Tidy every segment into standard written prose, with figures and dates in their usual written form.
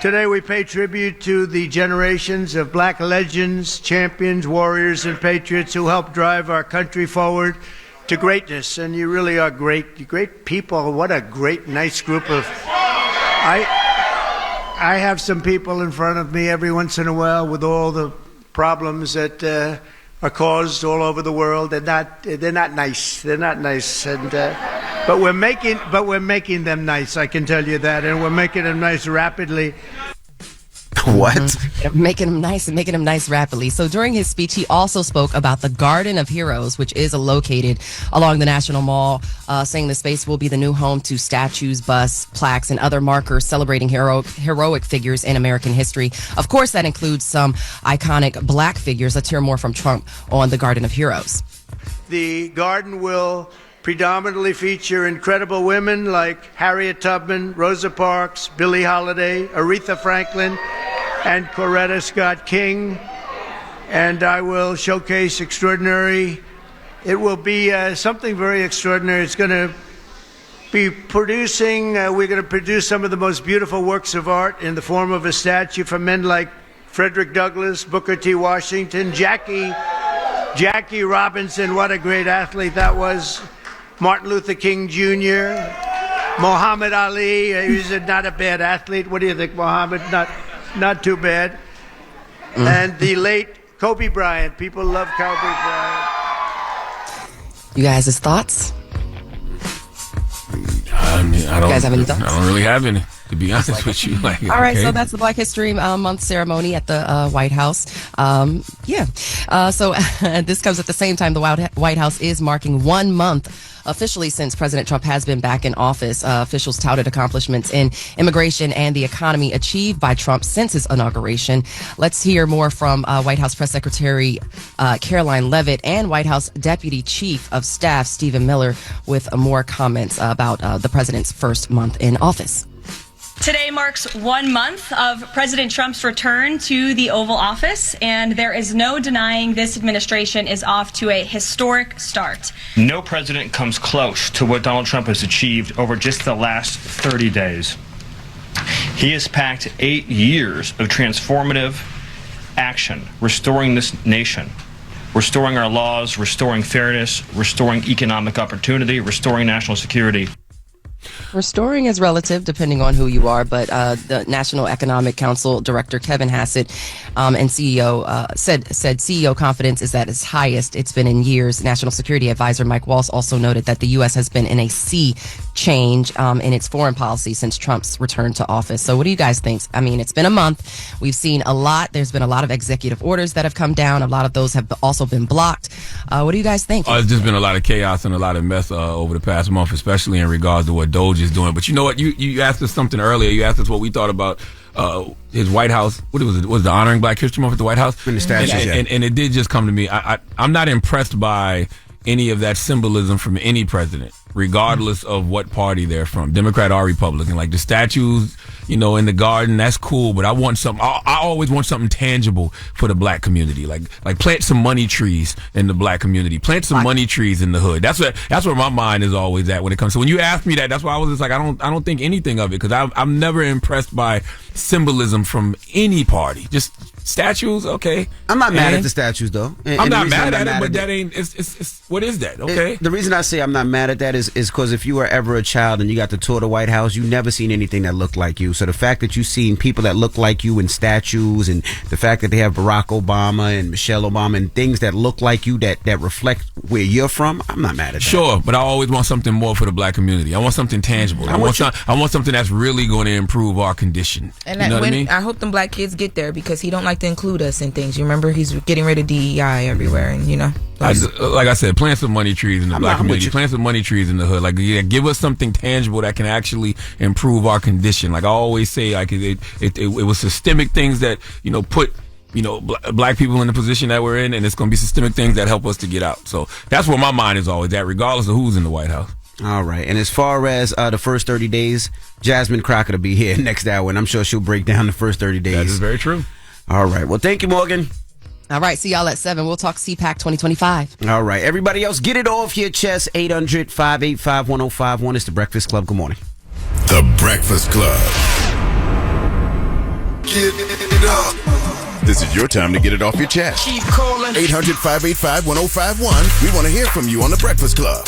Today we pay tribute to the generations of black legends, champions, warriors, and patriots who helped drive our country forward to greatness. And you really are great people. What a great, nice group of... I have some people in front of me every once in a while with all the problems that are caused all over the world. They're not nice. They're not nice. And but we're making them nice. I can tell you that, and we're making them nice rapidly. What? Making him nice rapidly. So during his speech, he also spoke about the Garden of Heroes, which is located along the National Mall, saying the space will be the new home to statues, busts, plaques, and other markers celebrating heroic figures in American history. Of course, that includes some iconic black figures. Let's hear more from Trump on the Garden of Heroes. The garden will predominantly feature incredible women like Harriet Tubman, Rosa Parks, Billie Holiday, Aretha Franklin, and Coretta Scott King. And I will showcase it will be something very extraordinary. It's going to be we're going to produce some of the most beautiful works of art in the form of a statue for men like Frederick Douglass, Booker T. Washington, Jackie Robinson, what a great athlete that was, Martin Luther King Jr., Muhammad Ali, he's not a bad athlete. What do you think, Muhammad? Not too bad. And the late Kobe Bryant. People love Kobe Bryant. You guys' thoughts? I mean, I don't. You guys have any thoughts? I don't really have any, to be honest with you. Like, all right, okay. so that's the Black History Month ceremony at the White House. So this comes at the same time the White House is marking 1 month officially since President Trump has been back in office. Officials touted accomplishments in immigration and the economy achieved by Trump since his inauguration. Let's hear more from White House Press Secretary Caroline Leavitt and White House Deputy Chief of Staff Stephen Miller with more comments about the president's first month in office. Today marks 1 month of President Trump's return to the Oval Office, and there is no denying this administration is off to a historic start. No president comes close to what Donald Trump has achieved over just the last 30 days. He has packed 8 years of transformative action, restoring this nation, restoring our laws, restoring fairness, restoring economic opportunity, restoring national security. Restoring is relative depending on who you are, but the National Economic Council Director Kevin Hassett and CEO said CEO confidence is at its highest it's been in years. National Security Advisor Mike Waltz also noted that the U.S. has been in a sea change in its foreign policy since Trump's return to office. So what do you guys think? I mean, it's been a month. We've seen a lot. There's been a lot of executive orders that have come down. A lot of those have also been blocked. What do you guys think? It's just been a lot of chaos and a lot of mess over the past month, especially in regards to what Doge is doing. But you know what? You asked us something earlier. You asked us what we thought about his White House. What was it? Was the honoring Black History Month at the White House? And the statues, and it did just come to me. I'm not impressed by any of that symbolism from any president, regardless of what party they're from, Democrat or Republican. Like the statues, in the garden, that's cool, but I want something. I always want something tangible for the Black community. Like plant some money trees in the Black community. Plant some money trees in the hood. That's where my mind is always at when it comes. So when you ask me that, that's why I was just like, I don't think anything of it, because I'm never impressed by symbolism from any party. Just statues, okay. I'm not mad at the statues, though. I'm not mad at it, but that ain't. It's what is that? Okay. The reason I say I'm not mad at that is because if you were ever a child and you got to tour the White House, you never seen anything that looked like you. So the fact that you've seen people that look like you in statues, and the fact that they have Barack Obama and Michelle Obama and things that look like you that reflect where you're from, I'm not mad at that. Sure, but I always want something more for the Black community. I want something tangible. I want something that's really going to improve our condition. And you know what I mean? I hope them Black kids get there, because he don't like to include us in things. You remember, he's getting rid of DEI everywhere, and like I said, plant some money trees in the Black community. Plant some money trees in the hood. Like, give us something tangible that can actually improve our condition. Like I always say, like it was systemic things that put Black people in the position that we're in, and it's going to be systemic things that help us to get out. So that's where my mind is always at, regardless of who's in the White House. All right. And as far as the first 30 days, Jasmine Crockett will be here next hour, and I'm sure she'll break down the first 30 days. That is very true. All right. Well, thank you, Morgan. All right. See y'all at 7. We'll talk CPAC 2025. All right. Everybody else, get it off your chest. 800-585-1051. It's The Breakfast Club. Good morning. The Breakfast Club. Get it up. This is your time to get it off your chest. Keep calling. 800-585-1051. We want to hear from you on The Breakfast Club.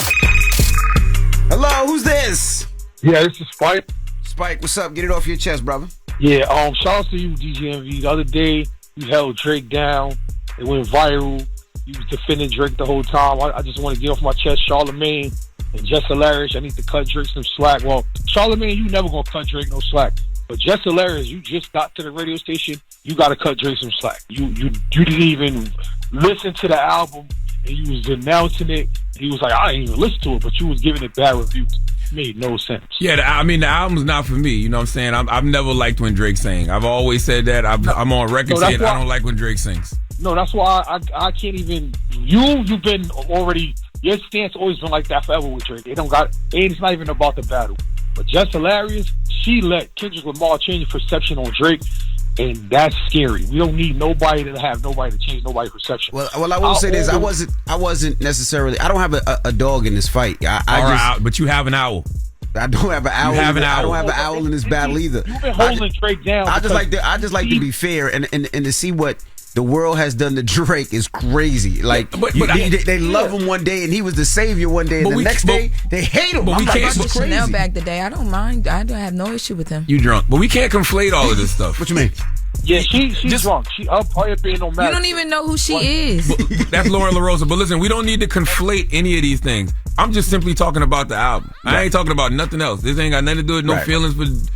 Hello, who's this? Yeah, this is Spike. Spike, what's up? Get it off your chest, brother. Yeah, shout out to you, DGMV. The other day, you held Drake down. It went viral. You was defending Drake the whole time. I just want to get off my chest, Charlamagne and Jess Hilarious. I need to cut Drake some slack. Well, Charlamagne, you never gonna cut Drake no slack. But Jess Hilarious, you just got to the radio station. You got to cut Drake some slack. You didn't even listen to the album, and you was denouncing it. He was like, I didn't even listen to it, but you was giving it bad reviews. Made no sense. Yeah, the album's not for me. You know what I'm saying? I've never liked when Drake sang. I've always said that. I'm on record saying I don't like when Drake sings. No, that's why I can't even. You've been already. Your stance always been like that forever with Drake. It's not even about the battle. But Jess Hilarious, she let Kendrick Lamar change perception on Drake, and that's scary. We don't need nobody to change nobody's perception. Well, I will say this: I wasn't necessarily. I don't have a dog in this fight. But you have an owl. I don't have an owl. I don't have an owl in this battle either. You've been holding Drake down. I just like to be fair and to see what the world has done to Drake is crazy. Like, they love him one day and he was the savior one day, and the next day they hate him. But we can't. The Chanel bag today. I don't mind. I don't have no issue with him. You drunk, but we can't conflate all of this stuff. What you mean? Yeah, she's drunk. She up being no matter. You don't even know who she is. That's Lauren LaRosa. But listen, we don't need to conflate any of these things. I'm just simply talking about the album. Right. I ain't talking about nothing else. This ain't got nothing to do with no feelings.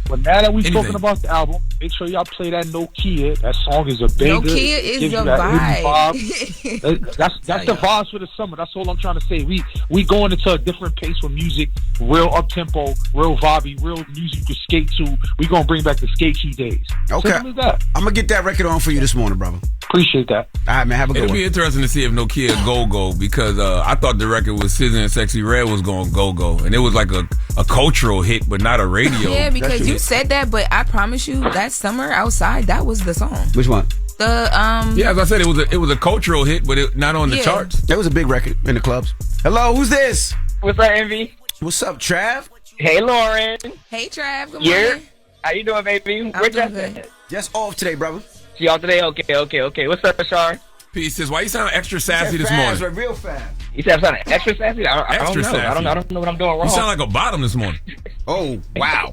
But now that we've spoken about the album, make sure y'all play that No Kia. That song is a banger. No Kia is the vibe. That's the vibes for the summer. That's all I'm trying to say. We going into a different pace with music, real up tempo, real vibey, real music to skate to. We gonna bring back the skate key days. Okay, I'm gonna get that record on for you this morning, brother. Appreciate that. All right, man. Have a good one. It'll be interesting to see if No Kia go because I thought the record with SZA and Sexy Red was going go, and it was like a cultural hit, but not a radio. Yeah, because you said that, but I promise you, that summer outside, that was the song. Which one? Yeah, as I said, it was a cultural hit, but not on the charts. That was a big record in the clubs. Hello, who's this? What's up, Envy? What's up, Trav? Hey, Lauren. Hey, Trav. Good morning. How you doing, baby? I'm doing good. Just off today, brother. She off today? Okay. What's up, Shar? Pieces. Why you sound extra sassy this morning? Right, real fast. You said I'm sounding extra sassy? I don't know. Sassy. I don't know what I'm doing wrong. You sound like a bottom this morning. Oh, wow.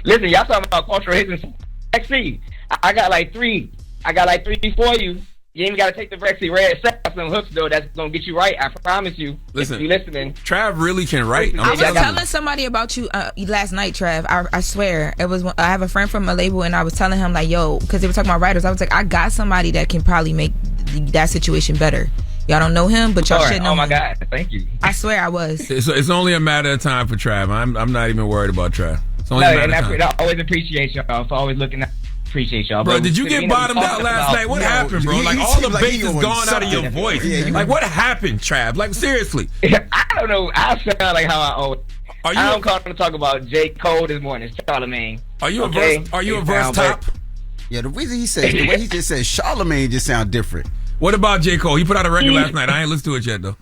Listen, y'all talking about cultural hits and sexy. I got like three. I got like three for you. You ain't got to take the Sexy Red set up some hooks, though. That's going to get you right. I promise you. Listen, if you listening. Trav really can write. I was telling somebody about you last night, Trav. I swear. I have a friend from a label, and I was telling him, like, yo, because they were talking about writers. I was like, I got somebody that can probably make that situation better. Y'all don't know him, but y'all should know him. Oh, my God. Thank you. I swear I was. It's only a matter of time for Trav. I'm not even worried about Trav. It's only a matter of time. I always appreciate y'all for always looking at. Appreciate y'all, bro. Did you get bottomed out last night? What happened, bro? Like all the bass is gone out of your voice. Like what happened, Trav? Like seriously. I don't know. I sound like how I owe. I don't call to talk about J. Cole this morning. Charlamagne. Are you a verse top? Yeah, the reason the way he just said Charlamagne just sound different. What about J. Cole? He put out a record last night. I ain't listened to it yet though.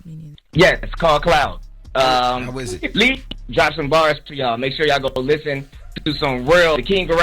Yeah, it's called Cloud. How is it? Lee dropped some bars to y'all. Make sure y'all go listen to some real, the king of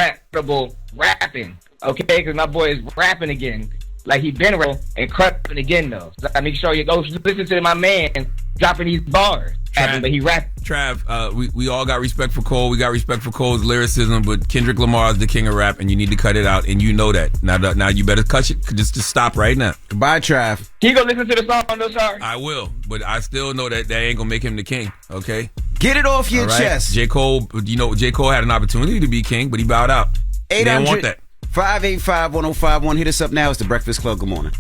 rapping. Okay, because my boy is rapping again. Like he been rapping and crapping again though. So I make sure you go listen to my man dropping these bars. But he rapping. Trav, we all got respect for Cole. We got respect for Cole's lyricism, but Kendrick Lamar is the king of rap, and you need to cut it out, and you know that. Now you better cut it. Just stop right now. Goodbye, Trav. Can you go listen to the song though, sorry? I will, but I still know that ain't gonna make him the king. Okay. Get it off your chest. J. Cole, J. Cole had an opportunity to be king, but he bowed out. They didn't want that. 585-1051. Hit us up now. It's The Breakfast Club. Good morning.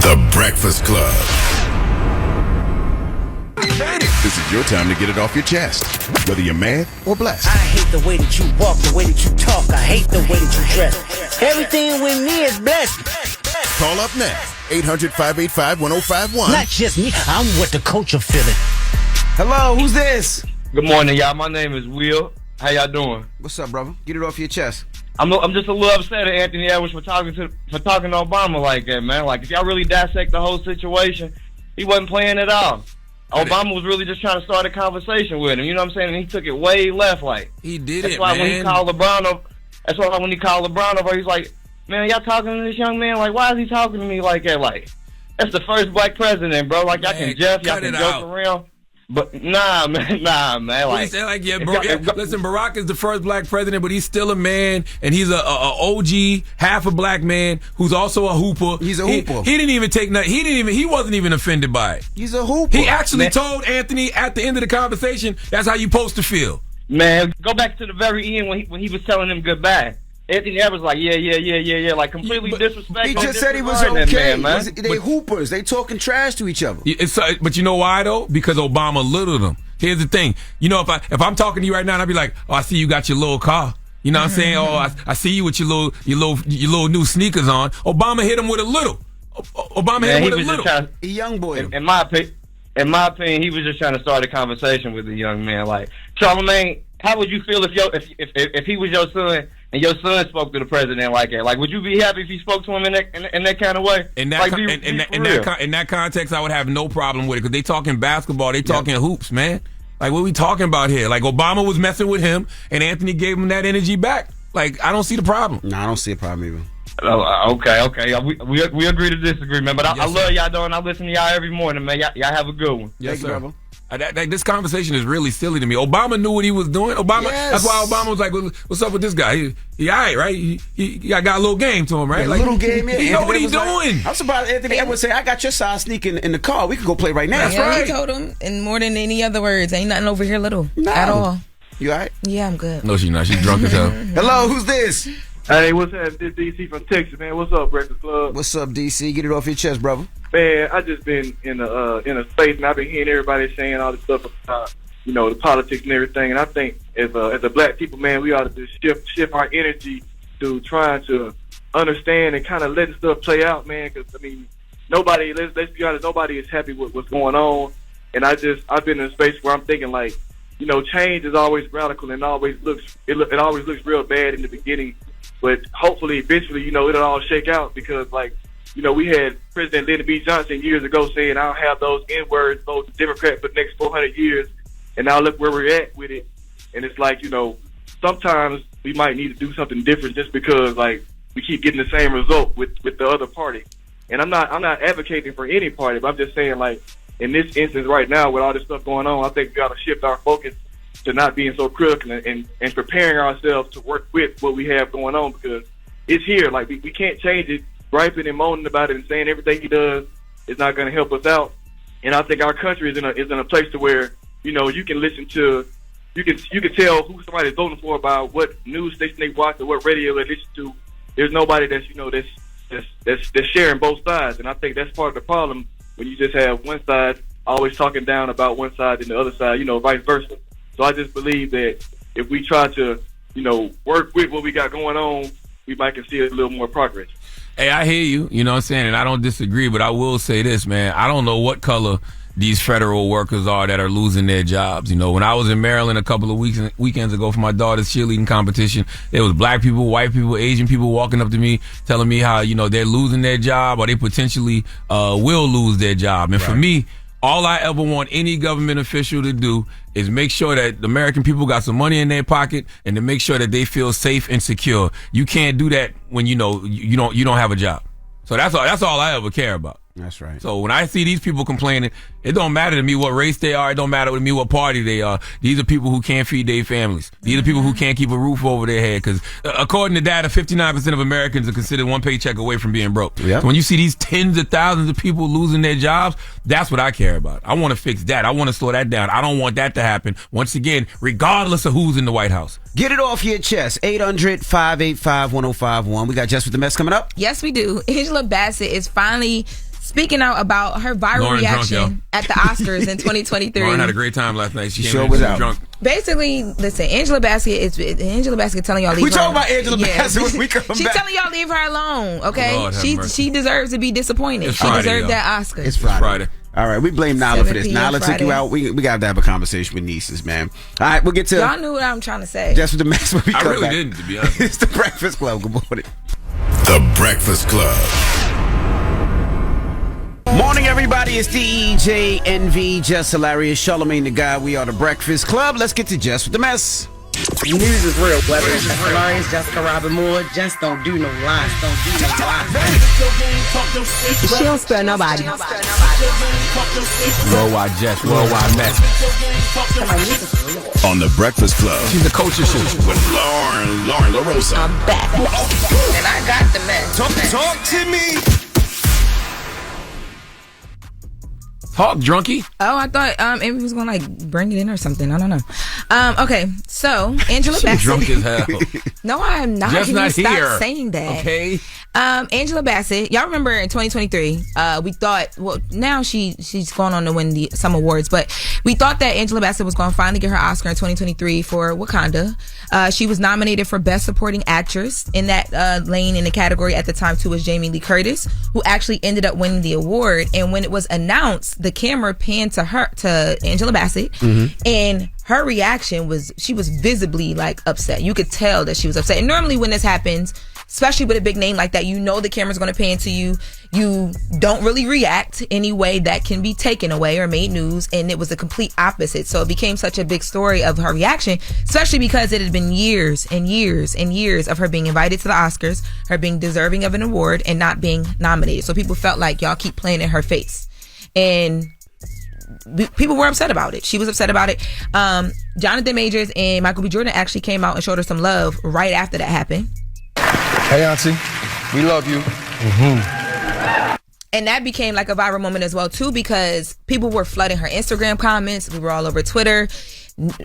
The Breakfast Club. This is your time to get it off your chest, whether you're mad or blessed. I hate the way that you walk, the way that you talk. I hate the way that you dress. Everything with me is blessed. Call up next. 800-585-1051. Not just me. I'm what the culture feeling. Hello, who's this? Good morning, y'all. My name is Will. How y'all doing? What's up, brother? Get it off your chest. I'm just a little upset at Anthony Edwards for talking to Obama like that, man. Like, if y'all really dissect the whole situation, he wasn't playing at all. Obama was really just trying to start a conversation with him. You know what I'm saying? And he took it way left. Like he did that's why when he called LeBron over, he's like, man, y'all talking to this young man? Like, why is he talking to me like that? Like, that's the first black president, bro. Like, y'all can Jeff, y'all can joke around. But nah, man. Like, listen, Barack is the first black president, but he's still a man, and he's a OG, half a black man who's also a hooper. He's a hooper. He didn't even take nothing. He wasn't even offended by it. He's a hooper. He actually told Anthony at the end of the conversation, "That's how you supposed to feel." Man, go back to the very end when he was telling him goodbye. Anthony Edwards like, yeah, like completely disrespectful. He just said he was okay. They hoopers. They talking trash to each other. But you know why though? Because Obama littled them. Here's the thing. You know, if I'm talking to you right now, and I'd be like, "Oh, I see you got your little car." You know what I'm saying? "Oh, I see you with your little new sneakers on." Obama hit him with a little. Obama hit him with a little. He young boy. In my opinion, he was just trying to start a conversation with the young man. Like, Charlamagne, how would you feel if he was your son and your son spoke to the president like that? Like, would you be happy if he spoke to him in that kind of way? In that context, I would have no problem with it because they talking basketball, they talking hoops, man. Like, what are we talking about here? Like, Obama was messing with him, and Anthony gave him that energy back. Like, I don't see the problem. No, I don't see a problem either. Oh, okay. We agree to disagree, man. But I love y'all, though, and I listen to y'all every morning, man. Y'all have a good one. Yes, sir. Brother. This conversation is really silly to me. Obama knew what he was doing. That's why Obama was like, "What's up with this guy? He all right, right? He got a little game to him, right? Yeah, like, little game, yeah. He know what he's doing." I'm surprised Anthony Edwards say, "I got your size sneaking in the car. We can go play right now." That's right. He told him, and more than any other words, ain't nothing over here little at all. You all right? Yeah, I'm good. No, she's not. She's drunk as hell. Hello, who's this? Hey, what's up? This DC from Texas, man. What's up, Breakfast Club? What's up, DC? Get it off your chest, brother. Man, I just been in a space, and I've been hearing everybody saying all this stuff about, the politics and everything. And I think as a black people, man, we ought to just shift our energy to trying to understand and kind of letting stuff play out, man. Because nobody, let's be honest, nobody is happy with what's going on. And I've been in a space where I'm thinking like, change is always radical and always looks real bad in the beginning. But hopefully, eventually, it'll all shake out because, we had President Lyndon B. Johnson years ago saying, "I'll have those N-words vote Democrat for the next 400 years." And now look where we're at with it. And it's like, sometimes we might need to do something different just because, we keep getting the same result with the other party. And I'm not advocating for any party, but I'm just saying, in this instance right now with all this stuff going on, I think we got to shift our focus to not being so critical and preparing ourselves to work with what we have going on because it's here. We can't change it. Griping and moaning about it and saying everything he does is not going to help us out. And I think our country is in a place to where you can listen to, you can tell who somebody's voting for by what news station they watch or what radio they listen to. There's nobody that's sharing both sides, and I think that's part of the problem when you just have one side always talking down about one side and the other side, vice versa. So I just believe that if we try to, work with what we got going on, we might can see a little more progress. Hey, I hear you, you know what I'm saying, and I don't disagree, but I will say this, man. I don't know what color these federal workers are that are losing their jobs. When I was in Maryland a couple of weekends ago for my daughter's cheerleading competition, there was black people, white people, Asian people walking up to me telling me how, they're losing their job or they potentially will lose their job. And for me, all I ever want any government official to do is make sure that the American people got some money in their pocket and to make sure that they feel safe and secure. You can't do that when you don't have a job. So that's all I ever care about. That's right. So when I see these people complaining, it don't matter to me what race they are. It don't matter to me what party they are. These are people who can't feed their families. These are people who can't keep a roof over their head. Because according to data, 59% of Americans are considered one paycheck away from being broke. Yep. So when you see these tens of thousands of people losing their jobs, that's what I care about. I want to fix that. I want to slow that down. I don't want that to happen, once again, regardless of who's in the White House. Get it off your chest. 800-585-1051. We got Jess With The Mess coming up. Yes, we do. Angela Bassett is finally speaking out about her viral reaction at the Oscars in 2023. Lauren had a great time last night. She sure was out. Drunk. Basically, listen, Angela Bassett telling y'all leave her. We talking about Angela Bassett when we come back. She's telling y'all leave her alone, okay? Lord, she deserves to be disappointed. It's she Friday, deserved that Oscar. It's Friday. All right, we blame Nyla for this. Nyla took you out. We got to have a conversation with nieces, man. All right, we'll get to... Y'all knew what I'm trying to say. Jess With The Mess when we come back. I really didn't, to be honest. It's The Breakfast Club. Good morning. The Breakfast Club. Morning, everybody. It's DJ NV, Jess Hilarious, Charlamagne the Guy. We are The Breakfast Club. Let's get to Jess With The Mess. News is real. Whether it's Jess Hilarious, Jessica Robin Moore, just don't do no lies. She don't spare nobody. Worldwide Jess, worldwide Mack. On The Breakfast Club. She's the coach of shit. With Lauren LaRosa. I'm back. And I got the mess. Talk to me. Talk, drunkie. Oh, I thought Amy was gonna like bring it in or something. I don't know. Okay, so Angela Bassett. Drunk as hell. No, I'm not. Just Can not you stop here. saying that? Okay. Angela Bassett. Y'all remember in 2023, we thought, well, now she's going on to win some awards, but we thought that Angela Bassett was going to finally get her Oscar in 2023 for Wakanda. She was nominated for Best Supporting Actress in that lane in the category at the time too was Jamie Lee Curtis, who actually ended up winning the award. And when it was announced, the camera panned to Angela Bassett, and her reaction was she was visibly like upset. You could tell that she was upset. And normally when this happens, especially with a big name like that, you know the camera's going to pan to you. You don't really react any way that can be taken away or made news, and it was the complete opposite. So it became such a big story of her reaction, especially because it had been years and years and years of her being invited to the Oscars, her being deserving of an award, and not being nominated. So people felt like y'all keep playing in her face. And people were upset about it. She was upset about it. Jonathan Majors and Michael B. Jordan actually came out and showed her some love right after that happened. Hey, Auntie, we love you. And that became like a viral moment as well, too, because people were flooding her Instagram comments. We were all over Twitter,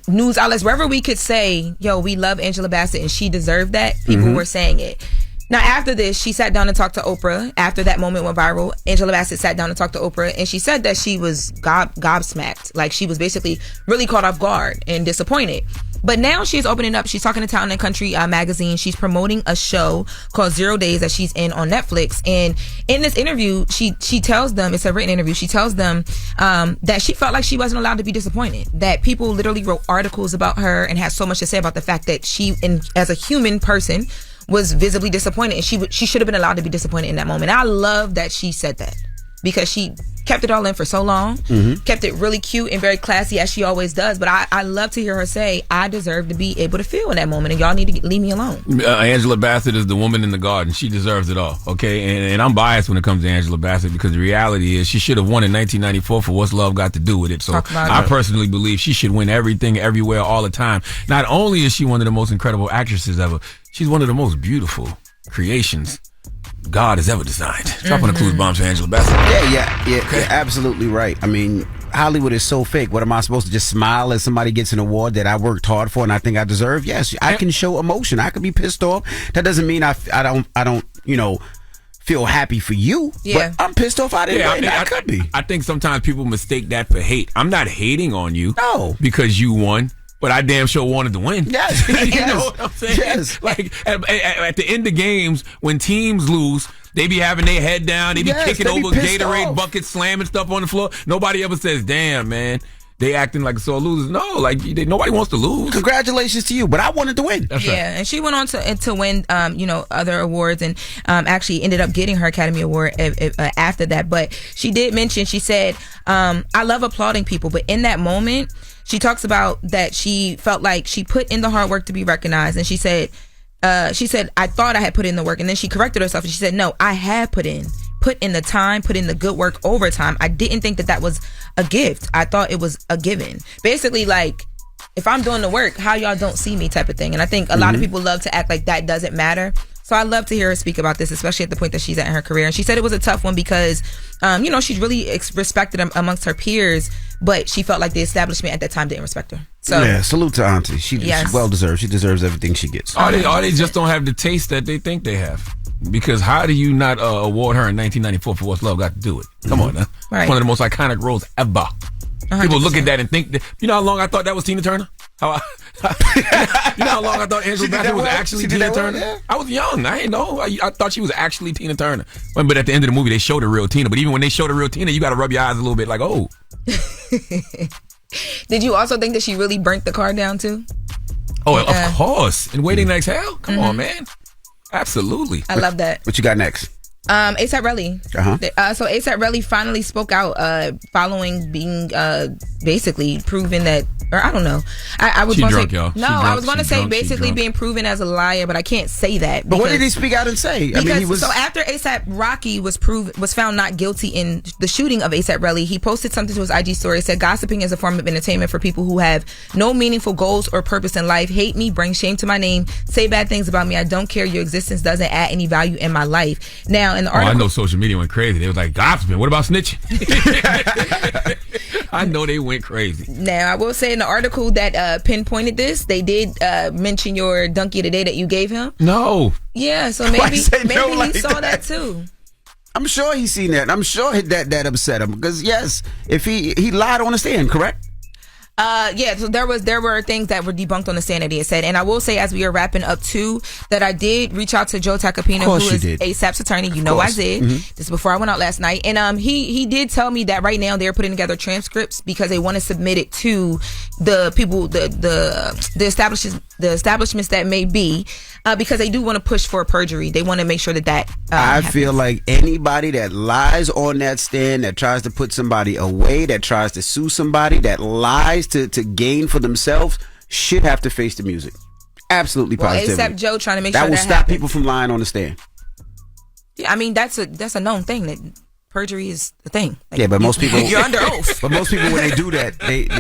news outlets, wherever we could say, yo, we love Angela Bassett and she deserved that. People were saying it. Now, after this, she sat down and talked to Oprah. After that moment went viral, Angela Bassett sat down and talked to Oprah, and she said that she was gobsmacked. Like, she was basically really caught off guard and disappointed. But now she's opening up. She's talking to Town and Country magazine. She's promoting a show called 0 Days that she's in on Netflix. And in this interview, she tells them, it's a written interview, she tells them that she felt like she wasn't allowed to be disappointed. That people literally wrote articles about her and had so much to say about the fact that she, as a human person, was visibly disappointed, and she should have been allowed to be disappointed in that moment. And I love that she said that, because she kept it all in for so long, kept it really cute and very classy as she always does. But I love to hear her say, I deserve to be able to feel in that moment, and y'all need to leave me alone. Angela Bassett is the woman in the garden. She deserves it all, okay? And I'm biased when it comes to Angela Bassett, because the reality is she should have won in 1994 for What's Love Got to Do with It. So I personally believe she should win everything, everywhere, all the time. Not only is she one of the most incredible actresses ever, she's one of the most beautiful creations God has ever designed. Dropping the clues bombs for Angela Bassett. Yeah, you're absolutely right. I mean, Hollywood is so fake. What am I supposed to just smile as somebody gets an award that I worked hard for and I think I deserve? Yes, I can show emotion. I could be pissed off. That doesn't mean I don't feel happy for you. Yeah. But I'm pissed off. I could be. I think sometimes people mistake that for hate. I'm not hating on you. No. Because you won. But I damn sure wanted to win. Yes. You know what I'm saying? Yes. Like, at the end of games, when teams lose, they be having their head down. They be kicking over Gatorade buckets, slamming stuff on the floor. Nobody ever says, damn, man, they acting like sore losers. No, like, nobody wants to lose. Congratulations to you, but I wanted to win. That's right. Yeah, and she went on to win, other awards, and actually ended up getting her Academy Award after that. But she did mention, she said, I love applauding people, but in that moment, she talks about that she felt like she put in the hard work to be recognized. And she said, I thought I had put in the work. And then she corrected herself and she said, no, I had put in the time, put in the good work over time. I didn't think that was a gift. I thought it was a given. Basically, like, if I'm doing the work, how y'all don't see me type of thing. And I think a lot of people love to act like that doesn't matter. So I love to hear her speak about this, especially at the point that she's at in her career. And she said it was a tough one because, she's really respected amongst her peers, but she felt like the establishment at that time didn't respect her. So yeah, salute to Auntie. She well deserved. She deserves everything she gets. Or they just don't have the taste that they think they have. Because how do you not award her in 1994 for What's Love Got to Do With It? Come on now. Right. One of the most iconic roles ever. 100%. People look at that and think that, you know how long I thought that was Tina Turner? You know how long I thought Angela Bassett was actually Tina Turner? Yeah. I was young. I didn't know. I thought she was actually Tina Turner. But at the end of the movie, they showed the real Tina. But even when they showed the real Tina, you got to rub your eyes a little bit like, oh. Did you also think that she really burnt the car down too? Oh, of course. In Waiting to Exhale? Come on, man. Absolutely. I love that. What you got next? A$AP Rocky. So A$AP Rocky finally spoke out following being basically proven that or I don't know. I was going to say, y'all. no, I was going to say basically being proven as a liar, but I can't say that. But what did he speak out and say? Because, I mean, he was so after ASAP Rocky was found not guilty in the shooting of ASAP Rocky, he posted something to his IG story. It said, "Gossiping is a form of entertainment for people who have no meaningful goals or purpose in life. Hate me, bring shame to my name, say bad things about me. I don't care. Your existence doesn't add any value in my life." Now, in the article, I know social media went crazy. They was like, gossiping. What about snitching? I know they went crazy. Now, I will say in the article that pinpointed this, they did mention your donkey of the day that you gave him. No. Yeah, so maybe he saw that too. I'm sure he's seen that. I'm sure that upset him because yes, if he lied on the stand, correct? Yeah, so there were things that were debunked on the stand that he had said. And I will say, as we are wrapping up too, that I did reach out to Joe Tacopina, who is ASAP's attorney. You know I did. Mm-hmm. This is before I went out last night. And he did tell me that right now they're putting together transcripts because they want to submit it to the people, the establishments that may be, because they do want to push for perjury. They want to make sure that I feel like anybody that lies on that stand, that tries to put somebody away, that tries to sue somebody, that lies to gain for themselves, should have to face the music. Absolutely, positively. ASAP Joe trying to make sure that will stop happens. people from lying on the stand. Yeah, I mean that's a known thing that perjury is the thing. Like, yeah, but most people you're under oath. But most people, when they do that,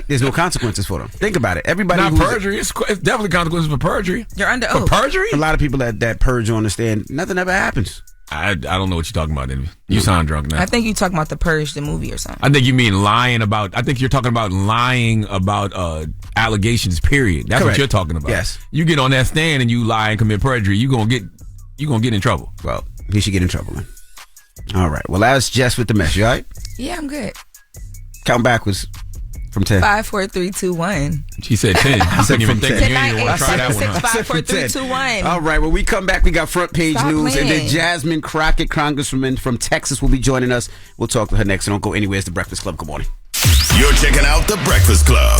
there's no consequences for them. Think about it. Everybody not perjury. It's definitely consequences for perjury. You're under oath. For perjury? A lot of people that purge on the stand, nothing ever happens. I don't know what you're talking about, Envy. You sound drunk now. I think you're talking about The Purge, the movie or something. I think you mean lying about. I think you're talking about lying about allegations. Period. That's Correct. what you're talking about. Yes. You get on that stand and you lie and commit perjury. You gonna get in trouble. Well, he should get in trouble, man. All right. Well, that's Jess with the mess. You all right? Yeah, I'm good. Count backwards from 10. 5, 4, 3, 2, 1. She said 10. I couldn't even think you didn't want to try that one. 5, 4, 3, 2, 1. All right. When we come back, we got front page news, playing. and then Jasmine Crockett, Congresswoman from Texas, will be joining us. We'll talk to her next. So don't go anywhere. It's the Breakfast Club. Good morning. You're checking out the Breakfast Club.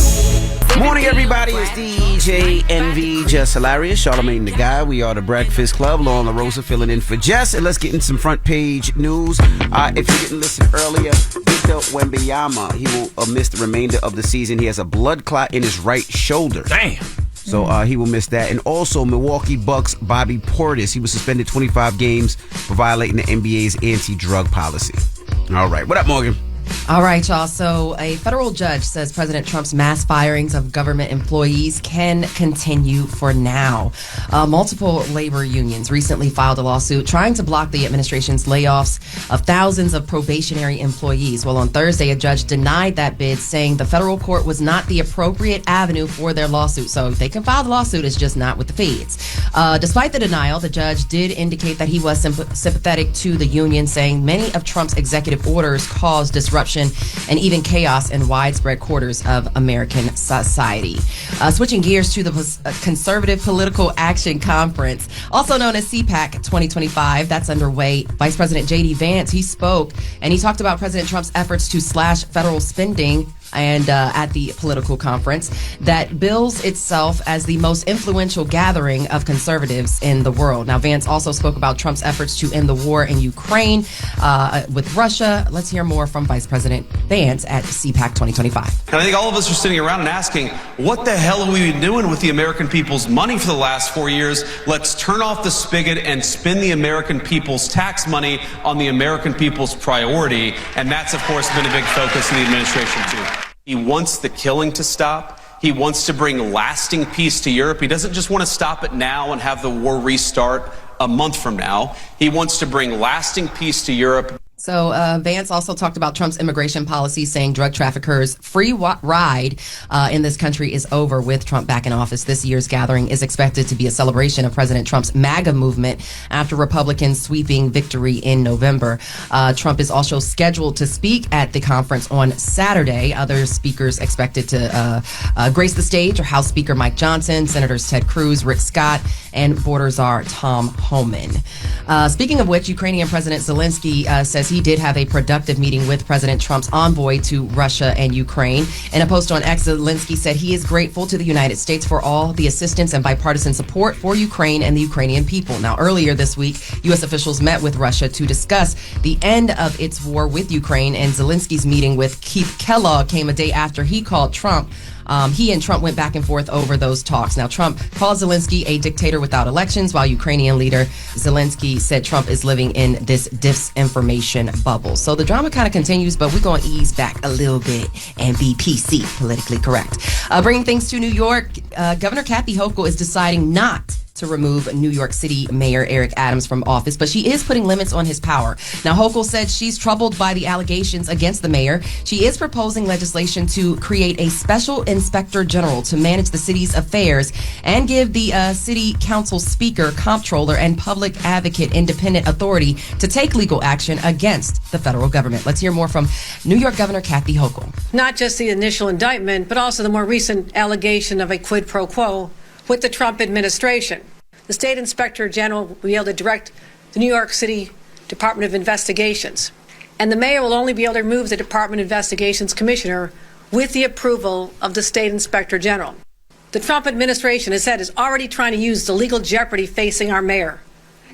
Morning, everybody. It's DJ NV, Jess Hilarious, Charlamagne the Guy. We are the Breakfast Club. Lauren LaRosa filling in for Jess. And let's get in some front page news. If you didn't listen earlier, Victor Wembanyama, he will miss the remainder of the season. He has a blood clot in his right shoulder. Damn. So he will miss that. And also Milwaukee Bucks Bobby Portis. He was suspended 25 games for violating the NBA's anti-drug policy. All right. What up, Morgan? All right, y'all. So a federal judge says President Trump's mass firings of government employees can continue for now. Multiple labor unions recently filed a lawsuit trying to block the administration's layoffs of thousands of probationary employees. Well, on Thursday, a judge denied that bid, saying the federal court was not the appropriate avenue for their lawsuit. So they can file the lawsuit, it's just not with the feds. Despite the denial, the judge did indicate that he was sympathetic to the union, saying many of Trump's executive orders caused disruption and even chaos in widespread quarters of American society. Switching gears to the Conservative Political Action Conference, also known as CPAC 2025, that's underway. Vice President J.D. Vance, he spoke and he talked about President Trump's efforts to slash federal spending and at the political conference that bills itself as the most influential gathering of conservatives in the world. Now, Vance also spoke about Trump's efforts to end the war in Ukraine with Russia. Let's hear more from Vice President Vance at CPAC 2025. And I think all of us are sitting around and asking, what the hell have we been doing with the American people's money for the last 4 years? Let's turn off the spigot and spend the American people's tax money on the American people's priority. And that's, of course, been a big focus in the administration, too. He wants the killing to stop. He wants to bring lasting peace to Europe. He doesn't just want to stop it now and have the war restart a month from now. He wants to bring lasting peace to Europe. So Vance also talked about Trump's immigration policy, saying drug traffickers' free ride in this country is over with Trump back in office. This year's gathering is expected to be a celebration of President Trump's MAGA movement after Republicans' sweeping victory in November. Trump is also scheduled to speak at the conference on Saturday. Other speakers expected to grace the stage are House Speaker Mike Johnson, Senators Ted Cruz, Rick Scott, and border czar Tom Homan. Speaking of which, Ukrainian President Zelensky says says he did have a productive meeting with President Trump's envoy to Russia and Ukraine. In a post on X, Zelensky said he is grateful to the United States for all the assistance and bipartisan support for Ukraine and the Ukrainian people. Now, earlier this week, U.S. officials met with Russia to discuss the end of its war with Ukraine, and Zelensky's meeting with Keith Kellogg came a day after he called Trump. He and Trump went back and forth over those talks. Now, Trump called Zelensky a dictator without elections, while Ukrainian leader Zelensky said Trump is living in this disinformation bubble. So the drama kind of continues, but we're going to ease back a little bit and be PC, politically correct. Bringing things to New York, Governor Kathy Hochul is deciding not to remove New York City Mayor Eric Adams from office, but she is putting limits on his power. Now, Hochul said she's troubled by the allegations against the mayor. She is proposing legislation to create a special inspector general to manage the city's affairs and give the city council speaker, comptroller, and public advocate independent authority to take legal action against the federal government. Let's hear more from New York Governor Kathy Hochul. Not just the initial indictment, but also the more recent allegation of a quid pro quo with the Trump administration. The state inspector general will be able to direct the New York City Department of Investigations, and the mayor will only be able to remove the Department of Investigations commissioner with the approval of the state inspector general. The Trump administration has said is already trying to use the legal jeopardy facing our mayor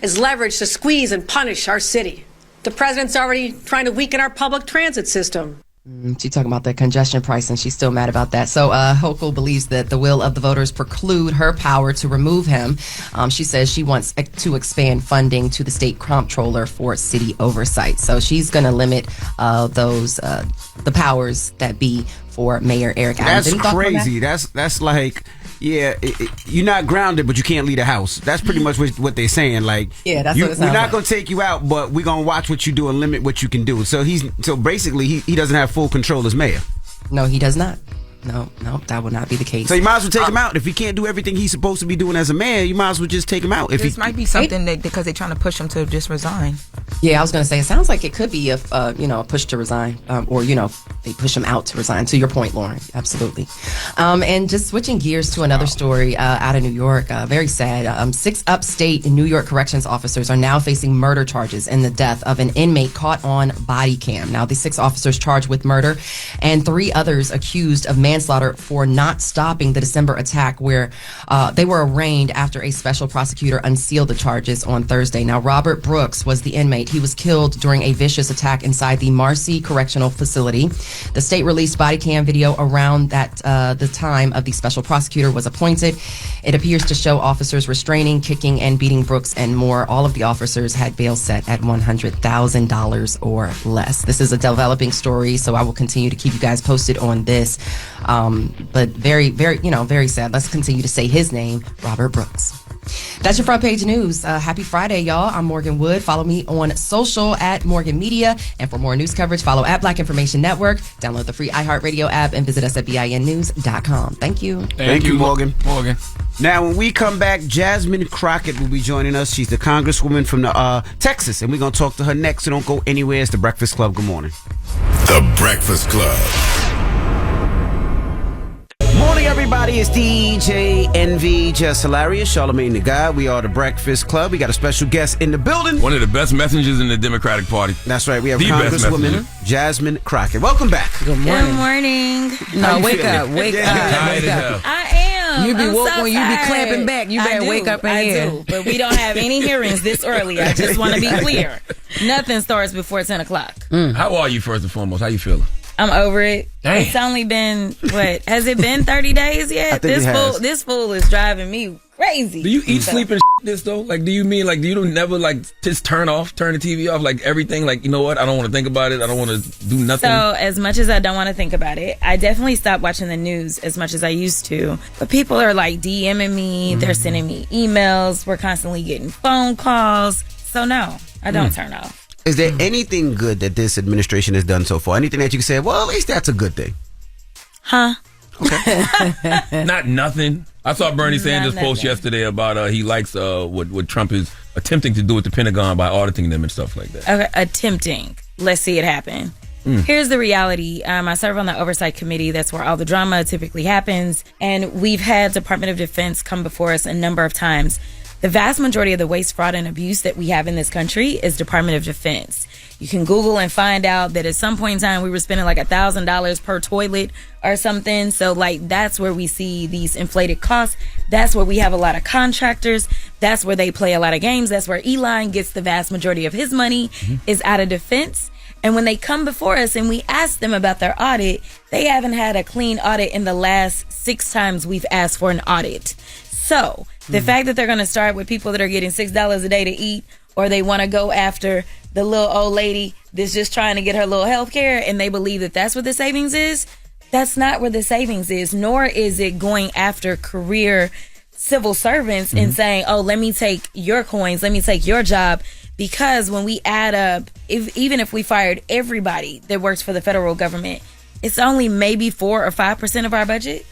as leverage to squeeze and punish our city. The president's already trying to weaken our public transit system. She's talking about the congestion price, and she's still mad about that. So Hochul believes that the will of the voters preclude her power to remove him. She says she wants to expand funding to the state comptroller for city oversight. So she's going to limit the powers that be for Mayor Eric Adams. That's crazy. That's like, yeah, you're not grounded, but you can't leave the house. That's pretty much what they're saying. Like, yeah, that's what it sounds we're not like. going to take you out, but we're going to watch what you do and limit what you can do. So basically he doesn't have full control as mayor. No, he does not. No, that would not be the case. So you might as well take him out. If he can't do everything he's supposed to be doing as a mayor, you might as well just take him out. This might be something that because they're trying to push him to just resign. Yeah, I was going to say, it sounds like it could be a push to resign, or they push him out to resign. To your point, Lauren, absolutely. And just switching gears to another story out of New York, very sad. 6 upstate New York corrections officers are now facing murder charges in the death of an inmate caught on body cam. Now, the 6 officers charged with murder and 3 others accused of manslaughter for not stopping the December attack, where they were arraigned after a special prosecutor unsealed the charges on Thursday. Now, Robert Brooks was the inmate. He was killed during a vicious attack inside the Marcy Correctional Facility. The state released body cam video around that the time of the special prosecutor was appointed. It appears to show officers restraining, kicking, and beating Brooks and more. All of the officers had bail set at $100,000 or less. This is a developing story, so I will continue to keep you guys posted on this. But very, very, very sad. Let's continue to say his name, Robert Brooks. That's your front page news. Happy Friday, y'all. I'm Morgan Wood. Follow me on social at Morgan Media. And for more news coverage, follow at Black Information Network. Download the free iHeartRadio app and visit us at BINnews.com. Thank you. Thank you, Morgan. Now, when we come back, Jasmine Crockett will be joining us. She's the congresswoman from Texas, and we're going to talk to her next. So don't go anywhere. It's The Breakfast Club. Good morning. The Breakfast Club. Morning, everybody. It's DJ NV, Jess Hilarious, Charlamagne the Guy. We are The Breakfast Club. We got a special guest in the building. One of the best messengers in the Democratic Party. That's right. We have the Congresswoman Jasmine Crockett. Welcome back. Good morning. Good morning. No, wake up. Wake up. I am. You be woke so when you be tired. clapping back. You better wake up in here. I do, but we don't have any hearings this early. I just want to be clear. Nothing starts before 10 o'clock. How are you, first and foremost? How you feeling? I'm over it. Damn. It's only been, has it been 30 days yet? This fool is driving me crazy. Do you eat, sleep, and this though? Like, do you mean like, do you never like just turn the TV off, like everything? Like, you know what? I don't want to think about it. I don't want to do nothing. So as much as I don't want to think about it, I definitely stopped watching the news as much as I used to. But people are like DMing me. They're sending me emails. We're constantly getting phone calls. So no, I don't turn off. Is there anything good that this administration has done so far? Anything that you can say, well, at least that's a good thing? Huh? Okay. Not nothing. I saw Bernie Sanders post yesterday about he likes what Trump is attempting to do with the Pentagon by auditing them and stuff like that. Okay, attempting. Let's see it happen. Here's the reality. I serve on the Oversight Committee. That's where all the drama typically happens. And we've had Department of Defense come before us a number of times. The vast majority of the waste, fraud, and abuse that we have in this country is Department of Defense. You can Google and find out that at some point in time we were spending like $1,000 per toilet or something. So like that's where we see these inflated costs. That's where we have a lot of contractors. That's where they play a lot of games. That's where Elon gets the vast majority of his money is out of defense. And when they come before us and we ask them about their audit, they haven't had a clean audit in the last 6 times we've asked for an audit. So the fact that they're going to start with people that are getting $6 a day to eat, or they want to go after the little old lady that's just trying to get her little health care and they believe that that's where the savings is, that's not where the savings is, nor is it going after career civil servants and saying, oh, let me take your coins, let me take your job. Because when we add up, even if we fired everybody that works for the federal government, it's only maybe 4 or 5% of our budget,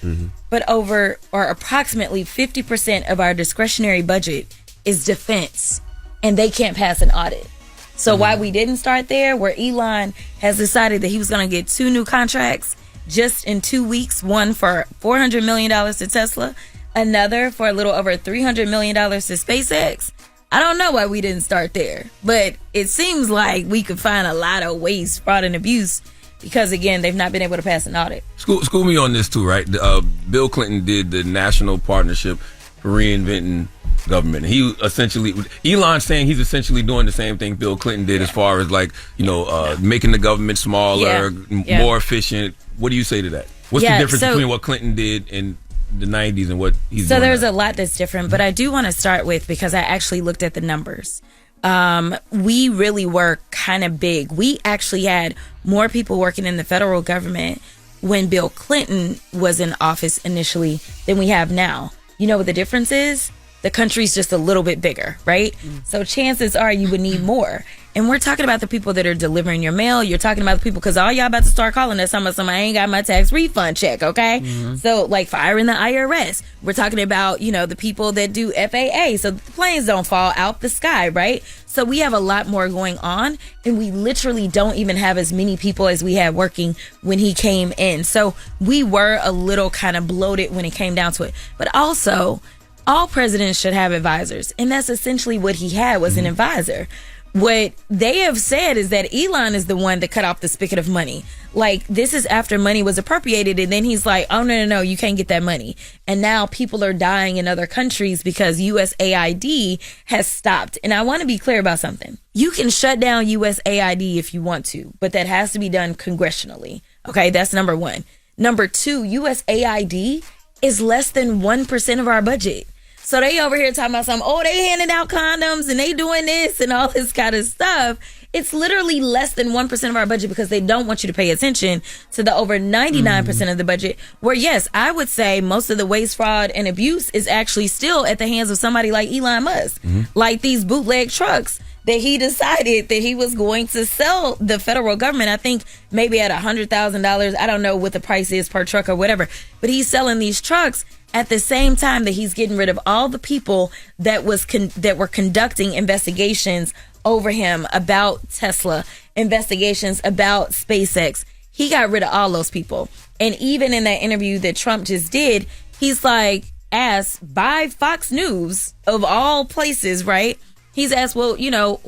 but over or approximately 50% of our discretionary budget is defense, and they can't pass an audit. So why we didn't start there, where Elon has decided that he was going to get 2 new contracts just in 2 weeks, one for $400 million to Tesla, another for a little over $300 million to SpaceX. I don't know why we didn't start there, but it seems like we could find a lot of waste, fraud, and abuse because, again, they've not been able to pass an audit. School me on this, too, right? Bill Clinton did the National Partnership for Reinventing Government. He essentially, Elon's saying he's essentially doing the same thing Bill Clinton did as far as, like, making the government smaller, more efficient. What do you say to that? What's the difference between what Clinton did in the 90s and what he's doing there's now? a lot that's different, but I do want to start with, because I actually looked at the numbers. We really were kind of big. We actually had more people working in the federal government when Bill Clinton was in office initially than we have now. You know what the difference is? The country's just a little bit bigger, right? So chances are you would need more. And we're talking about the people that are delivering your mail. You're talking about the people, because all y'all about to start calling us talking about I ain't got my tax refund check, okay? So, like, firing the IRS. We're talking about, the people that do FAA. So the planes don't fall out the sky, right? So we have a lot more going on, and we literally don't even have as many people as we had working when he came in. So we were a little kind of bloated when it came down to it. But also, all presidents should have advisors, and that's essentially what he had, was an advisor. What they have said is that Elon is the one that cut off the spigot of money. Like, this is after money was appropriated, and then he's like, oh, no, you can't get that money. And now people are dying in other countries because USAID has stopped. And I want to be clear about something. You can shut down USAID if you want to, but that has to be done congressionally. Okay, that's number one. Number two, USAID is less than 1% of our budget. So they over here talking about they handing out condoms and they doing this and all this kind of stuff. It's literally less than 1% of our budget because they don't want you to pay attention to the over 99% of the budget, where, yes, I would say most of the waste, fraud, and abuse is actually still at the hands of somebody like Elon Musk. Like these bootleg trucks that he decided that he was going to sell the federal government, I think maybe at $100,000. I don't know what the price is per truck or whatever, but he's selling these trucks at the same time that he's getting rid of all the people that were conducting investigations over him about Tesla, investigations about SpaceX. He got rid of all those people. And even in that interview that Trump just did, he's like asked by Fox News, of all places, right? He's asked, well,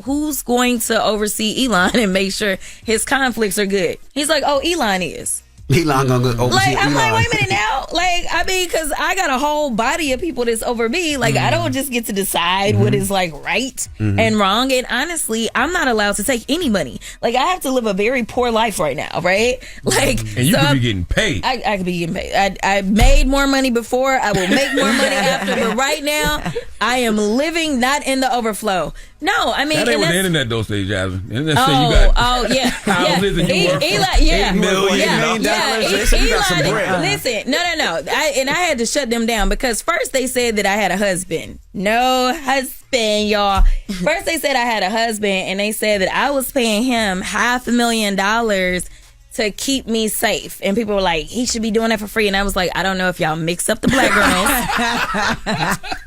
who's going to oversee Elon and make sure his conflicts are good? He's like, oh, Elon is. Elon gonna oversee I'm Elon. like, wait a minute now. Because I got a whole body of people that's over me. I don't just get to decide what is right and wrong. And honestly, I'm not allowed to take any money. I have to live a very poor life right now, right? And you could be getting paid. I could be getting paid. I made more money before. I will make more money after. But right now, I am living not in the overflow. No, I mean, that ain't what the internet don't say, Jasmine. The internet say you got houses and you work for $8 million. They said you got some bread. Listen, no. I had to shut them down because first they said that I had a husband. No husband, y'all. First they said I had a husband, and they said that I was paying him $500,000 to keep me safe. And people were like, he should be doing that for free. And I was like, I don't know if y'all mix up the black girls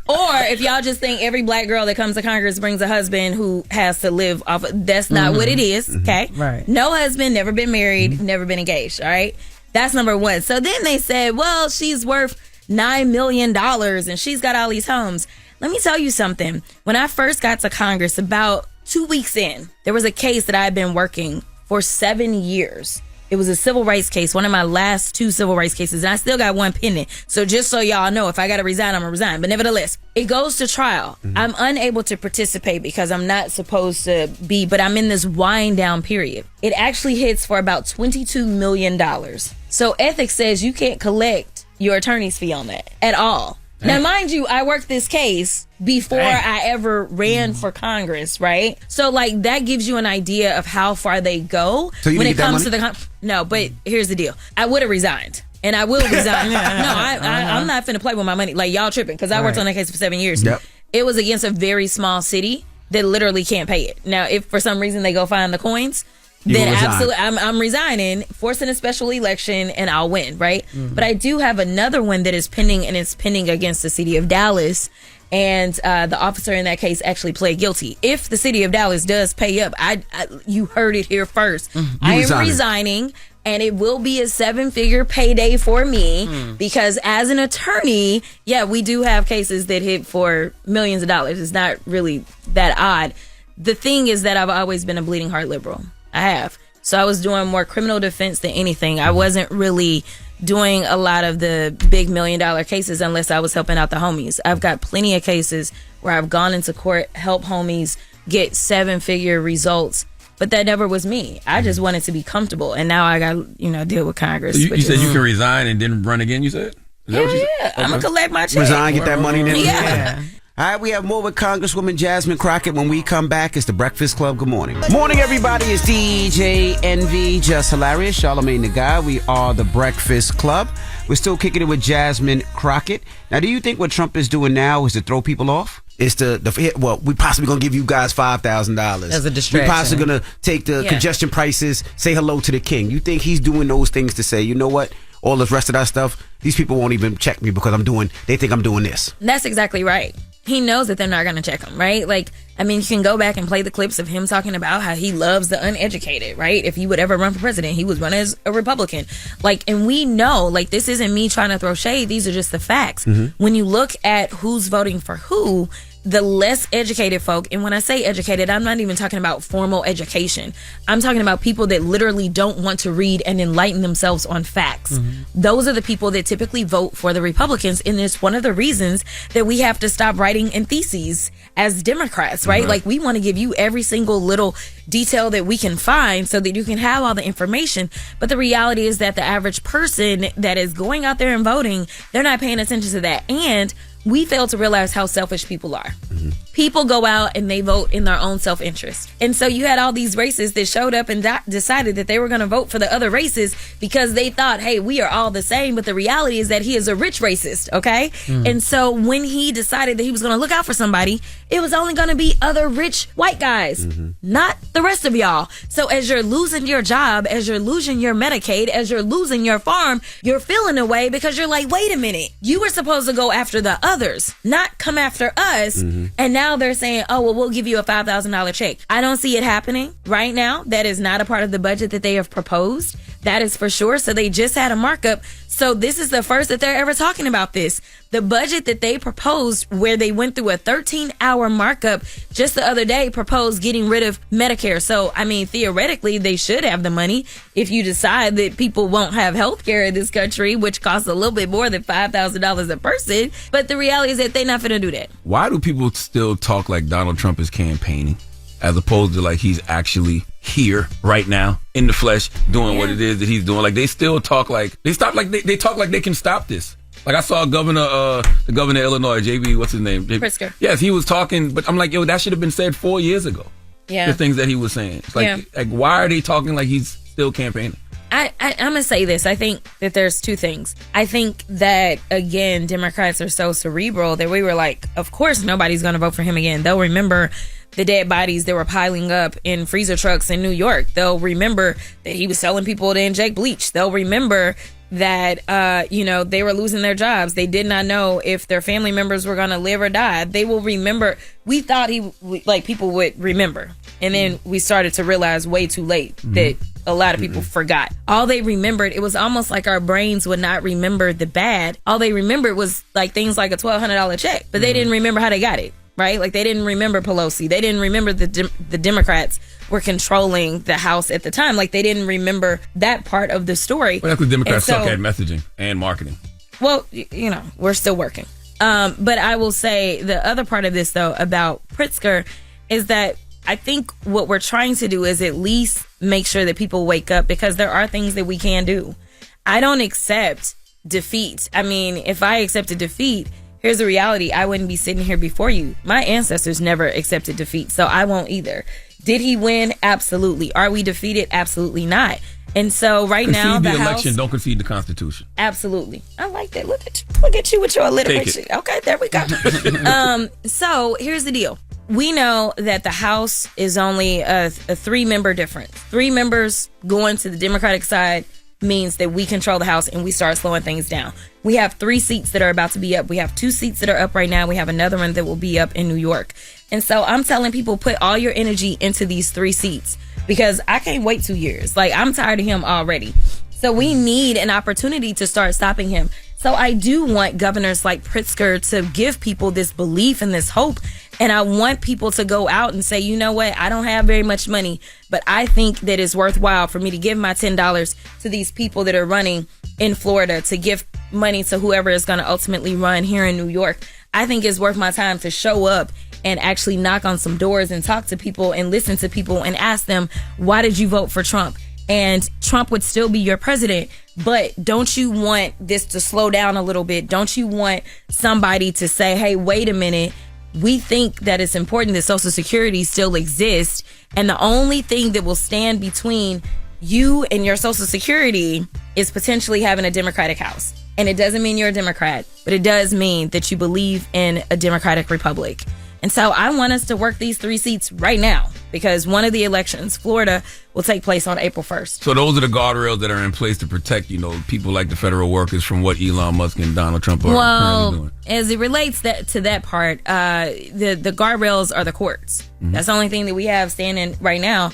or if y'all just think every black girl that comes to Congress brings a husband who has to live off of. That's not what it is, okay? Right. No husband, never been married, never been engaged, all right? That's number one. So then they said, well, she's worth $9 million and she's got all these homes. Let me tell you something. When I first got to Congress, about 2 weeks in, there was a case that I had been working for 7 years. It was a civil rights case, one of my last 2 civil rights cases, and I still got one pending. So just so y'all know, if I got to resign, I'm going to resign. But nevertheless, it goes to trial. I'm unable to participate because I'm not supposed to be, but I'm in this wind down period. It actually hits for about $22 million. So ethics says you can't collect your attorney's fee on that at all. Now, mind you, I worked this case before I ever ran for Congress, right? So, like, that gives you an idea of how far they go when it comes to the... No, but here's the deal. I would have resigned. And I will resign. I'm not finna play with my money. Like, y'all tripping, because I worked on that case for 7 years. Yep. It was against a very small city that literally can't pay it. Now, if for some reason they go find the coins... then absolutely, I'm resigning, forcing a special election, and I'll win, right? But I do have another one that is pending, and it's pending against the city of Dallas, and the officer in that case actually pled guilty. If the city of Dallas does pay up, you heard it here first. I am resigning, and it will be a 7-figure payday for me because as an attorney, we do have cases that hit for millions of dollars. It's not really that odd. The thing is that I've always been a bleeding heart liberal. I have. So I was doing more criminal defense than anything. I wasn't really doing a lot of the big $1 million cases unless I was helping out the homies. I've got plenty of cases where I've gone into court, help homies get 7-figure results, but that never was me. I just wanted to be comfortable, and now I got deal with Congress. So you said you can resign and then run again, you said? Is that what you said? Yeah, I'm going to collect my check. Resign, get that money then. Yeah. All right, we have more with Congresswoman Jasmine Crockett. When we come back, it's the Breakfast Club. Good morning. Morning, everybody. It's DJ Envy, Jess Hilarious, Charlamagne the Guy. We are the Breakfast Club. We're still kicking it with Jasmine Crockett. Now, do you think what Trump is doing now is to throw people off? It's we possibly going to give you guys $5,000. As a distraction. We possibly going to take the congestion prices, say hello to the king. You think he's doing those things to say, you know what? All the rest of that stuff, these people won't even check me because they think I'm doing this. That's exactly right. He knows that they're not going to check him, right? Like, I mean, you can go back and play the clips of him talking about how he loves the uneducated, right? If he would ever run for president, he would run as a Republican. Like, and we know, like, this isn't me trying to throw shade. These are just the facts. When you look at who's voting for who, the less educated folk, and when I say educated, I'm not even talking about formal education. I'm talking about people that literally don't want to read and enlighten themselves on facts. Those are the people that typically vote for the Republicans, and it's one of the reasons that we have to stop writing in theses as Democrats, right? Like, we want to give you every single little detail that we can find so that you can have all the information. But the reality is that the average person that is going out there and voting, they're not paying attention to that. And we fail to realize how selfish people are. People go out and they vote in their own self-interest. And so you had all these racists that showed up and decided that they were going to vote for the other races because they thought, hey, we are all the same. But the reality is that he is a rich racist, okay? And so when he decided that he was going to look out for somebody, it was only going to be other rich white guys, not the rest of y'all. So as you're losing your job, as you're losing your Medicaid, as you're losing your farm, you're feeling away because you're like, wait a minute, you were supposed to go after the others, not come after us. And now they're saying, oh, well, we'll give you a $5,000 check. I don't see it happening right now. That is not a part of the budget that they have proposed. That is for sure. So they just had a markup. So this is the first that they're ever talking about this. The budget that they proposed, where they went through a 13-hour markup just the other day, proposed getting rid of Medicare. So, I mean, theoretically, they should have the money if you decide that people won't have health care in this country, which costs a little bit more than $5,000 a person. But the reality is that they're not going to do that. Why do people still talk like Donald Trump is campaigning as opposed to like he's actually here right now in the flesh doing what it is that he's doing? Like, they still talk like they talk like they can stop this. Like, I saw the governor of Illinois, JB, what's his name? Pritzker. Yes, he was talking, but I'm like, yo, that should have been said 4 years ago. Yeah. The things that he was saying. It's like, why are they talking like he's still campaigning? I'm going to say this. I think that there's two things. I think that, again, Democrats are so cerebral that we were like, of course nobody's going to vote for him again. They'll remember the dead bodies that were piling up in freezer trucks in New York. They'll remember that he was telling people to inject bleach. They'll remember that, they were losing their jobs. They did not know if their family members were going to live or die. They will remember. We thought people would remember. And then we started to realize way too late that, a lot of people forgot. All they remembered, it was almost like our brains would not remember the bad. All they remembered was like things like a $1,200 check, but they didn't remember how they got it, right? Like they didn't remember Pelosi. They didn't remember the Democrats were controlling the House at the time. Like they didn't remember that part of the story. Well, that's because Democrats suck at messaging and marketing. Well, you know, we're still working. But I will say the other part of this, though, about Pritzker is that I think what we're trying to do is at least make sure that people wake up, because there are things that we can do. I don't accept defeat. I mean, if I accepted defeat, here's the reality. I wouldn't be sitting here before you. My ancestors never accepted defeat, so I won't either. Did he win? Absolutely. Are we defeated? Absolutely not. And so now the the election, House, don't concede the Constitution. Absolutely. I like that. Look at you with your alliteration. Okay, there we go. So here's the deal. We know that the House is only a 3-member difference. 3 members going to the Democratic side means that we control the House and we start slowing things down. We have 3 seats that are about to be up. We have 2 seats that are up right now. We have another one that will be up in New York. And so I'm telling people, put all your energy into these 3 seats, because I can't wait 2 years. Like, I'm tired of him already. So we need an opportunity to start stopping him. So I do want governors like Pritzker to give people this belief and this hope. And I want people to go out and say, you know what, I don't have very much money, but I think that it's worthwhile for me to give my $10 to these people that are running in Florida, to give money to whoever is going to ultimately run here in New York. I think it's worth my time to show up and actually knock on some doors and talk to people and listen to people and ask them, why did you vote for Trump? And Trump would still be your president, but don't you want this to slow down a little bit? Don't you want somebody to say, hey, wait a minute, we think that it's important that Social Security still exists, and the only thing that will stand between you and your Social Security is potentially having a Democratic House. And it doesn't mean you're a Democrat, but it does mean that you believe in a Democratic Republic. And so I want us to work these 3 seats right now, because one of the elections, Florida, will take place on April 1st. So those are the guardrails that are in place to protect, people like the federal workers from what Elon Musk and Donald Trump are currently doing. As it relates to that part, the guardrails are the courts. Mm-hmm. That's the only thing that we have standing right now.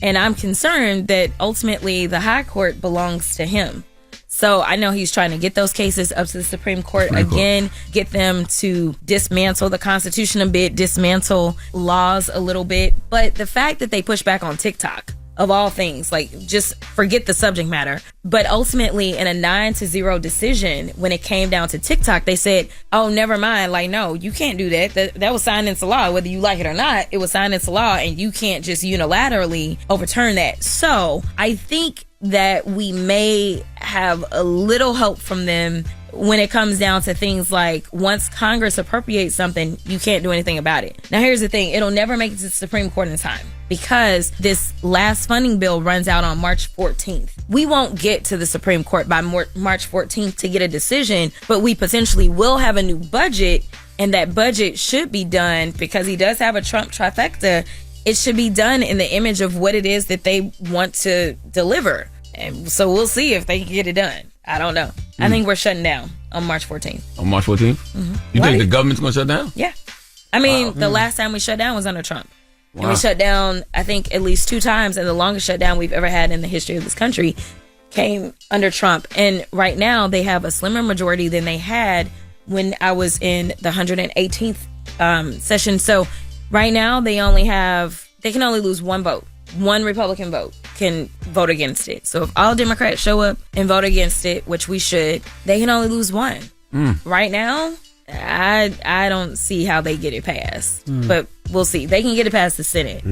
And I'm concerned that ultimately the high court belongs to him. So I know he's trying to get those cases up to the Supreme Court again, get them to dismantle the Constitution a bit, dismantle laws a little bit. But the fact that they push back on TikTok, of all things, like, just forget the subject matter. But ultimately, in a 9-0 decision, when it came down to TikTok, they said, oh, never mind. Like, no, you can't do that. That was signed into law. Whether you like it or not, it was signed into law, and you can't just unilaterally overturn that. So I think that we may have a little help from them when it comes down to things like, once Congress appropriates something, you can't do anything about it. Now, here's the thing. It'll never make it to the Supreme Court in time, because this last funding bill runs out on March 14th. We won't get to the Supreme Court by March 14th to get a decision, but we potentially will have a new budget, and that budget should be done, because he does have a Trump trifecta. It should be done in the image of what it is that they want to deliver. And so we'll see if they can get it done. I don't know. I think we're shutting down on March 14th. On March 14th? Mm-hmm. You think the government's going to shut down? Yeah. I mean, the last time we shut down was under Trump. Wow. And we shut down, I think, at least 2 times. And the longest shutdown we've ever had in the history of this country came under Trump. And right now, they have a slimmer majority than they had when I was in the 118th session. So right now, they can only lose 1 vote. 1 Republican vote can vote against it. So if all Democrats show up and vote against it, which we should, they can only lose 1. Right now, I don't see how they get it passed. But we'll see. They can get it past the Senate.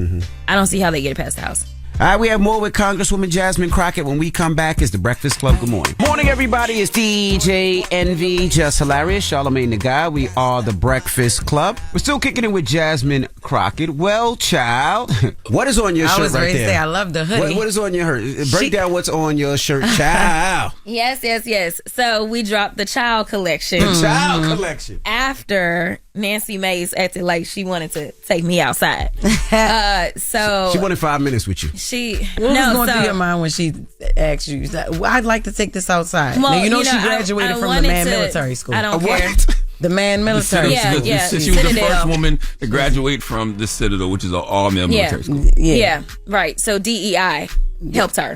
I don't see how they get it past the House. All right, we have more with Congresswoman Jasmine Crockett. When we come back, it's The Breakfast Club. Good morning. Morning, everybody. It's DJ Envy, Jess Hilarious, Charlamagne the Guy. We are The Breakfast Club. We're still kicking it with Jasmine Crockett. Well, child, what is on your shirt right there? I was ready to say I love the hoodie. What is on your shirt? Break down what's on your shirt, child. Yes. So we dropped the child collection. The child collection. After Nancy Mace acted like she wanted to take me outside. So she wanted 5 minutes with you. What was going through your mind when she asked you, I'd like to take this outside? Well, now, she graduated from the Man Military School. I don't care. The Man Military School. She was the first woman to graduate from the Citadel, which is an all-male military school. Yeah, right. So DEI. helped her.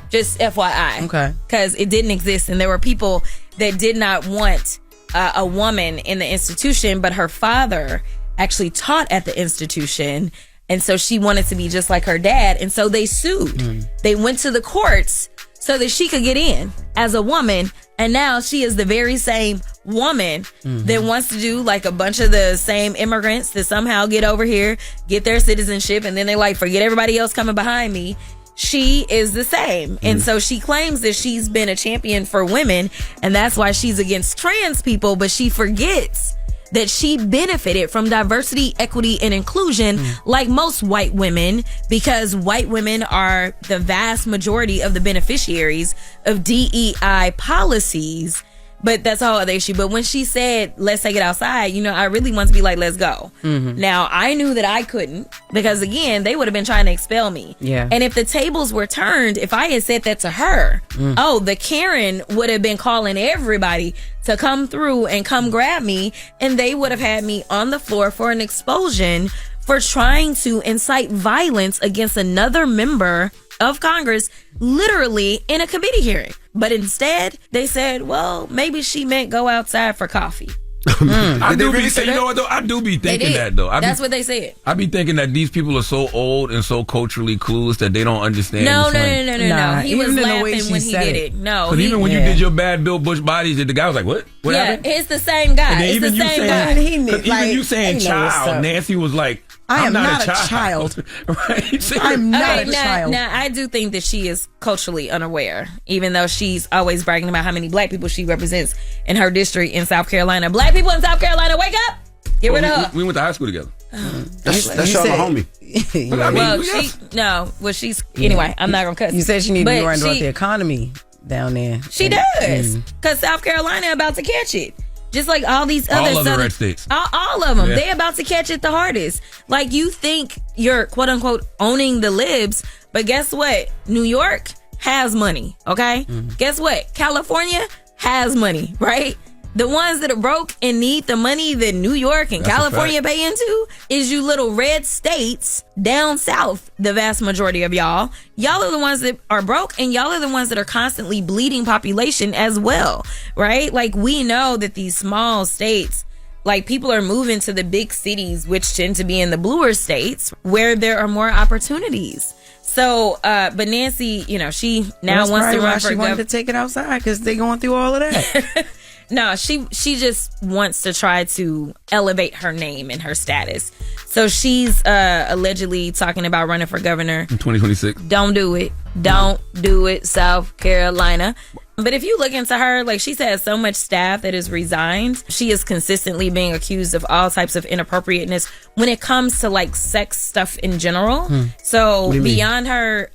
Just FYI. Okay. Because it didn't exist, and there were people that did not want a woman in the institution, but her father actually taught at the institution, and so she wanted to be just like her dad, and so they sued. They went to the courts so that she could get in as a woman, and now she is the very same woman that wants to do like a bunch of the same immigrants that somehow get over here, get their citizenship, and then they like, forget everybody else coming behind me. She is the same. And so she claims that she's been a champion for women, and that's why she's against trans people, but she forgets that she benefited from diversity, equity, and inclusion like most white women, because white women are the vast majority of the beneficiaries of DEI policies. But that's a whole other issue. But when she said, let's take it outside, you know, I really want to be like, let's go. Now, I knew that I couldn't, because again, they would have been trying to expel me. Yeah. And if the tables were turned, if I had said that to her, the Karen would have been calling everybody to come through and come grab me, and they would have had me on the floor for an expulsion for trying to incite violence against another member of Congress, literally in a committee hearing. But instead, they said, well, maybe she meant go outside for coffee. I do be saying, you know what though? I do be thinking that though. That's what they said. I be thinking that these people are so old and so culturally clueless that they don't understand. No. Nah, He was even in the way laughing she when he said did it. it. No, Because even when you did your bad Bill Bush bodies, the guy was like, what? What happened? It's the same guy. And then It's even the you same saying, guy. even you saying child, Nancy was like, I I'm am not a child. Right? I'm not a now, child. Now, I do think that she is culturally unaware, even though she's always bragging about how many black people she represents in her district in South Carolina. Black people in South Carolina, wake up! Get rid of her. We went to high school together. That's Charlamagne, homie. Anyway, I'm not gonna cuss. You said she needed to be worried about the economy down there. She does, because South Carolina about to catch it. Just like all these other all red states. All of them. Yeah. They about to catch it the hardest. Like, you think you're quote unquote owning the libs, but guess what? New York has money, okay? Guess what? California has money, right? The ones that are broke and need the money that New York and California pay into is you little red states down south, the vast majority of y'all. Y'all are the ones that are broke, and y'all are the ones that are constantly bleeding population as well, right? Like, we know that these small states, like, people are moving to the big cities, which tend to be in the bluer states where there are more opportunities. So, but Nancy, you know, she now wants to run for she wanted to take it outside, because they going through all of that. No, she just wants to try to elevate her name and her status. So she's allegedly talking about running for governor in 2026. Don't do it. Don't do it, South Carolina. But if you look into her, like, she's had so much staff that has resigned. She is consistently being accused of all types of inappropriateness when it comes to, like, sex stuff in general. So beyond her,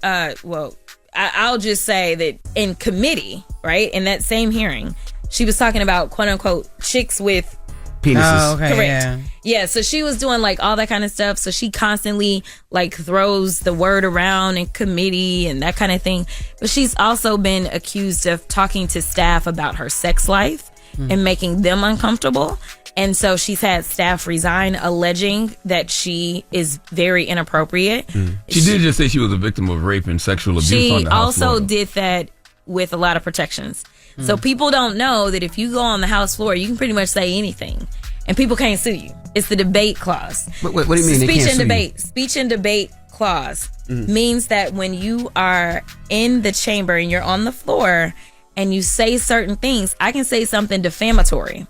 I'll just say that in committee, right, in that same hearing, she was talking about quote unquote chicks with penises. Oh, okay, correct. Yeah, so she was doing like all that kind of stuff. So she constantly like throws the word around in committee and that kind of thing. But she's also been accused of talking to staff about her sex life and making them uncomfortable. And so she's had staff resign, alleging that she is very inappropriate. She did just say she was a victim of rape and sexual abuse on the House floor. She also did that with a lot of protections. So people don't know that if you go on the House floor, you can pretty much say anything, and people can't sue you. It's the debate clause. What do you mean? Speech and debate clause means that when you are in the chamber and you're on the floor and you say certain things, I can say something defamatory,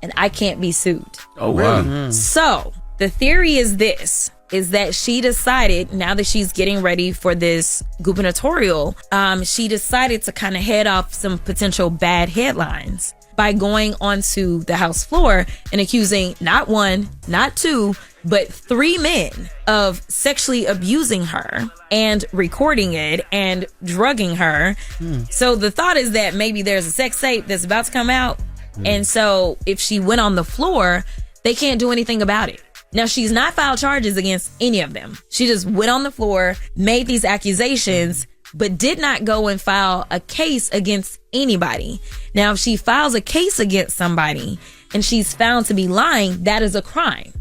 and I can't be sued. Oh wow! So the theory is this. Is that she decided, now that she's getting ready for this gubernatorial, she decided to kind of head off some potential bad headlines by going onto the House floor and accusing not one, not two, but 3 men of sexually abusing her and recording it and drugging her. So the thought is that maybe there's a sex tape that's about to come out. And so if she went on the floor, they can't do anything about it. Now, she's not filed charges against any of them. She just went on the floor, made these accusations, but did not go and file a case against anybody. Now, if she files a case against somebody and she's found to be lying, that is a crime.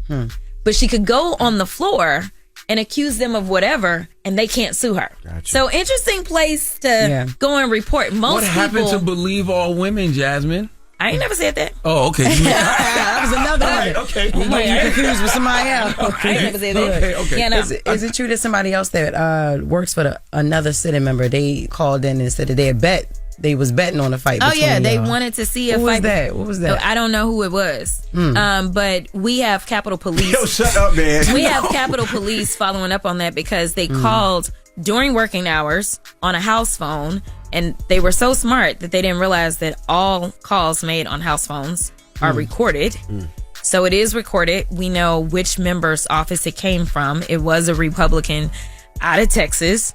But she could go on the floor and accuse them of whatever, and they can't sue her. Gotcha. So interesting place to go and report. What happened to believe all women, Jasmine? I ain't never said that. Oh, okay. That was another one. Okay. You confused with somebody else. I ain't never said that. Okay. Yeah, no. Is it true that somebody else that works for another sitting member, they called in and said that they was betting on a fight? Oh yeah, they wanted to see a fight. What was that? I don't know who it was. But we have Capitol Police. Yo, shut up, man. We have Capitol Police following up on that because they called during working hours on a house phone, and they were so smart that they didn't realize that all calls made on house phones are recorded. So it is recorded. We know which member's office it came from. It was a Republican out of Texas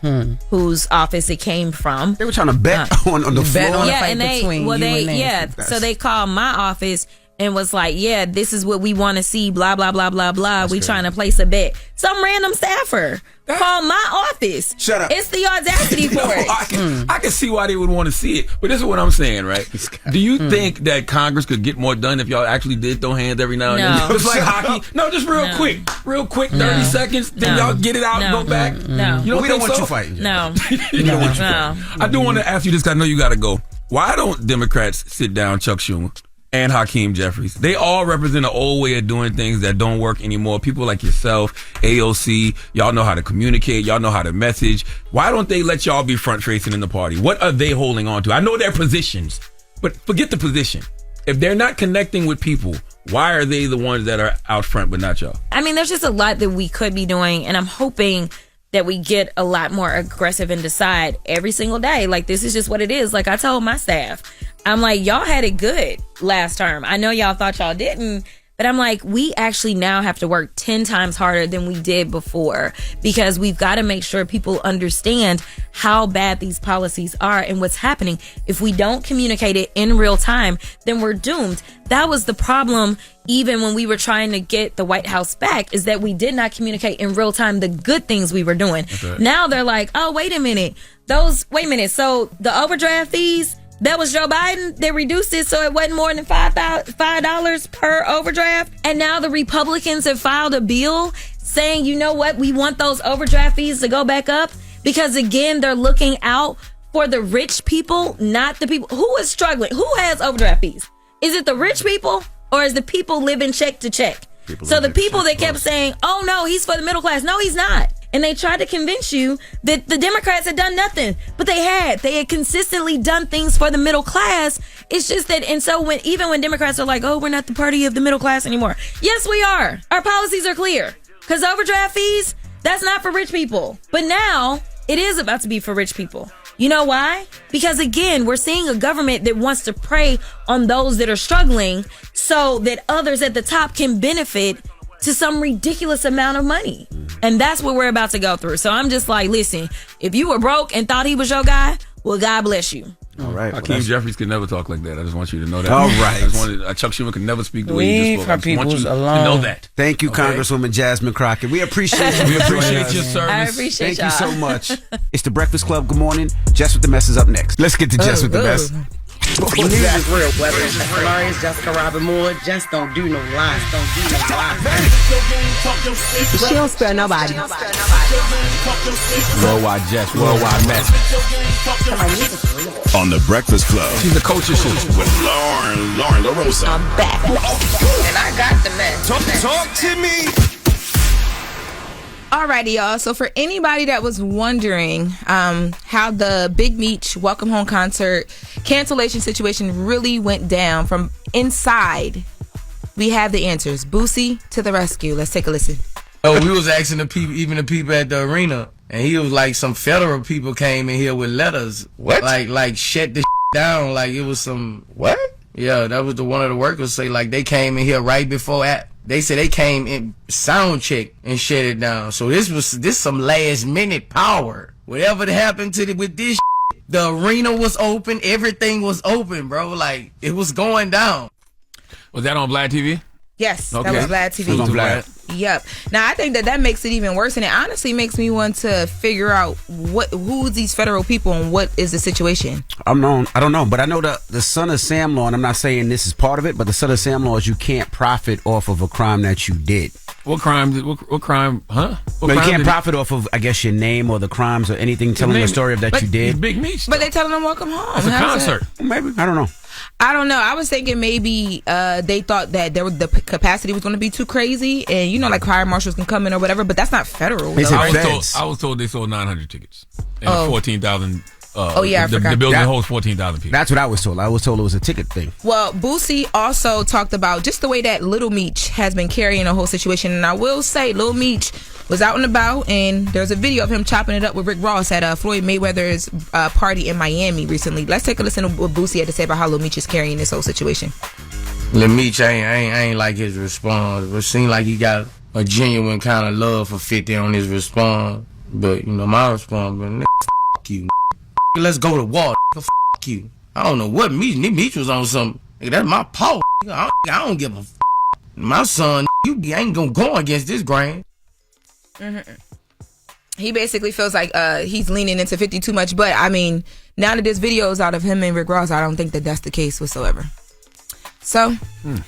whose office it came from. They were trying to bet on the floor. Yeah, and so they called my office and was like, yeah, this is what we want to see, blah, blah, blah, blah, blah. We trying to place a bet. Some random staffer called my office. Shut up. It's the audacity for it. I can see why they would want to see it, but this is what I'm saying, right? Do you think that Congress could get more done if y'all actually did throw hands every now and then? It's like hockey. No, just real quick, 30 seconds, then y'all get it out and go back. No. You don't we don't want you fighting. No. We don't want you fighting. I do want to ask you this, 'cause I know you got to go. Why don't Democrats sit down Chuck Schumer and Hakeem Jeffries? They all represent an old way of doing things that don't work anymore. People like yourself, AOC, y'all know how to communicate. Y'all know how to message. Why don't they let y'all be front-facing in the party? What are they holding on to? I know their positions, but forget the position. If they're not connecting with people, why are they the ones that are out front but not y'all? I mean, there's just a lot that we could be doing, and I'm hoping that we get a lot more aggressive and decide every single day. Like, this is just what it is. Like, I told my staff, I'm like, y'all had it good last term. I know y'all thought y'all didn't, but I'm like, we actually now have to work 10 times harder than we did before, because we've got to make sure people understand how bad these policies are and what's happening. If we don't communicate it in real time, then we're doomed. That was the problem even when we were trying to get the White House back, is that we did not communicate in real time the good things we were doing. Okay. Now they're like, oh, wait a minute. So the overdraft fees, that was Joe Biden. They reduced it so it wasn't more than $5 per overdraft. And now the Republicans have filed a bill saying, you know what, we want those overdraft fees to go back up. Because again, they're looking out for the rich people, not the people who is struggling. Who has overdraft fees? Is it the rich people or is the people living check to check? So the people that kept saying, oh no, he's for the middle class. No, he's not. And they tried to convince you that the Democrats had done nothing, but they had consistently done things for the middle class. It's just that, and so even when Democrats are like, oh, we're not the party of the middle class anymore. Yes, we are. Our policies are clear, because overdraft fees, that's not for rich people. But now it is about to be for rich people. You know why? Because again, we're seeing a government that wants to prey on those that are struggling so that others at the top can benefit to some ridiculous amount of money. And that's what we're about to go through. So I'm just like, listen, if you were broke and thought he was your guy, well, God bless you. All right. Hakeem Jeffries could never talk like that. I just want you to know that. All right. Chuck Schumer could never speak the way you just spoke. I just want you to know that. Thank you, Congresswoman Jasmine Crockett. We appreciate you. We appreciate your service. I appreciate Thank you so much. It's the Breakfast Club. Good morning. Jess with the Mess is up next. Let's get to Jess with the Mess. The news is real, whether it's Jess Hilarious, Jessica Robin Moore, just don't do no lies, She don't spare nobody. Worldwide Jess, worldwide Mess. On the Breakfast Club. She's the coach of shoes. With Lauren LaRosa. I'm back. And I got the mess. Talk to me. Alrighty, y'all. So for anybody that was wondering how the Big Meech Welcome Home concert cancellation situation really went down from inside, we have the answers. Boosie to the rescue. Let's take a listen. Oh, we was asking the people at the arena, and he was like, some federal people came in here with letters. What? Like shut the down. Like it was some what? Yeah, that was one of the workers say like they came in here right before they said they came in sound check and shut it down. So this some last minute power. Whatever happened with this, the arena was open, everything was open, bro. Like it was going down. Was that on Vlad TV? Yes, Okay. that was Vlad TV. It was on Vlad. Yep. Now I think that makes it even worse, and it honestly makes me want to figure out who's these federal people and what is the situation. I don't know, but I know the son of Sam law, and I'm not saying this is part of it, but the son of Sam law is you can't profit off of a crime that you did. What crime? What crime? Huh? But you can't profit off of, I guess, your name or the crimes or anything telling the story of that you did. Big Meech. But they telling him welcome home. It's a concert. Maybe. I don't know. I don't know. I was thinking maybe they thought that the capacity was going to be too crazy, and like fire marshals can come in or whatever. But that's not federal. I was told they sold 900 tickets and 14,000. I forgot. The building holds 14,000 people. That's what I was told. I was told it was a ticket thing. Well, Boosie also talked about just the way that Little Meech has been carrying the whole situation. And I will say, Little Meech was out and about, and there's a video of him chopping it up with Rick Ross at Floyd Mayweather's party in Miami recently. Let's take a listen to what Boosie had to say about how Little Meech is carrying this whole situation. Lil Meech, I ain't like his response. It seemed like he got a genuine kind of love for 50 on his response. But, my response, but f*** you. Let's go to war. F*** you. I don't know what Meech was on something. That's my paw. I don't give a f***. My son, you ain't gonna go against this grain. Mm-hmm. He basically feels like he's leaning into 50 too much. But, I mean, now that there's videos out of him and Rick Ross, I don't think that that's the case whatsoever. So,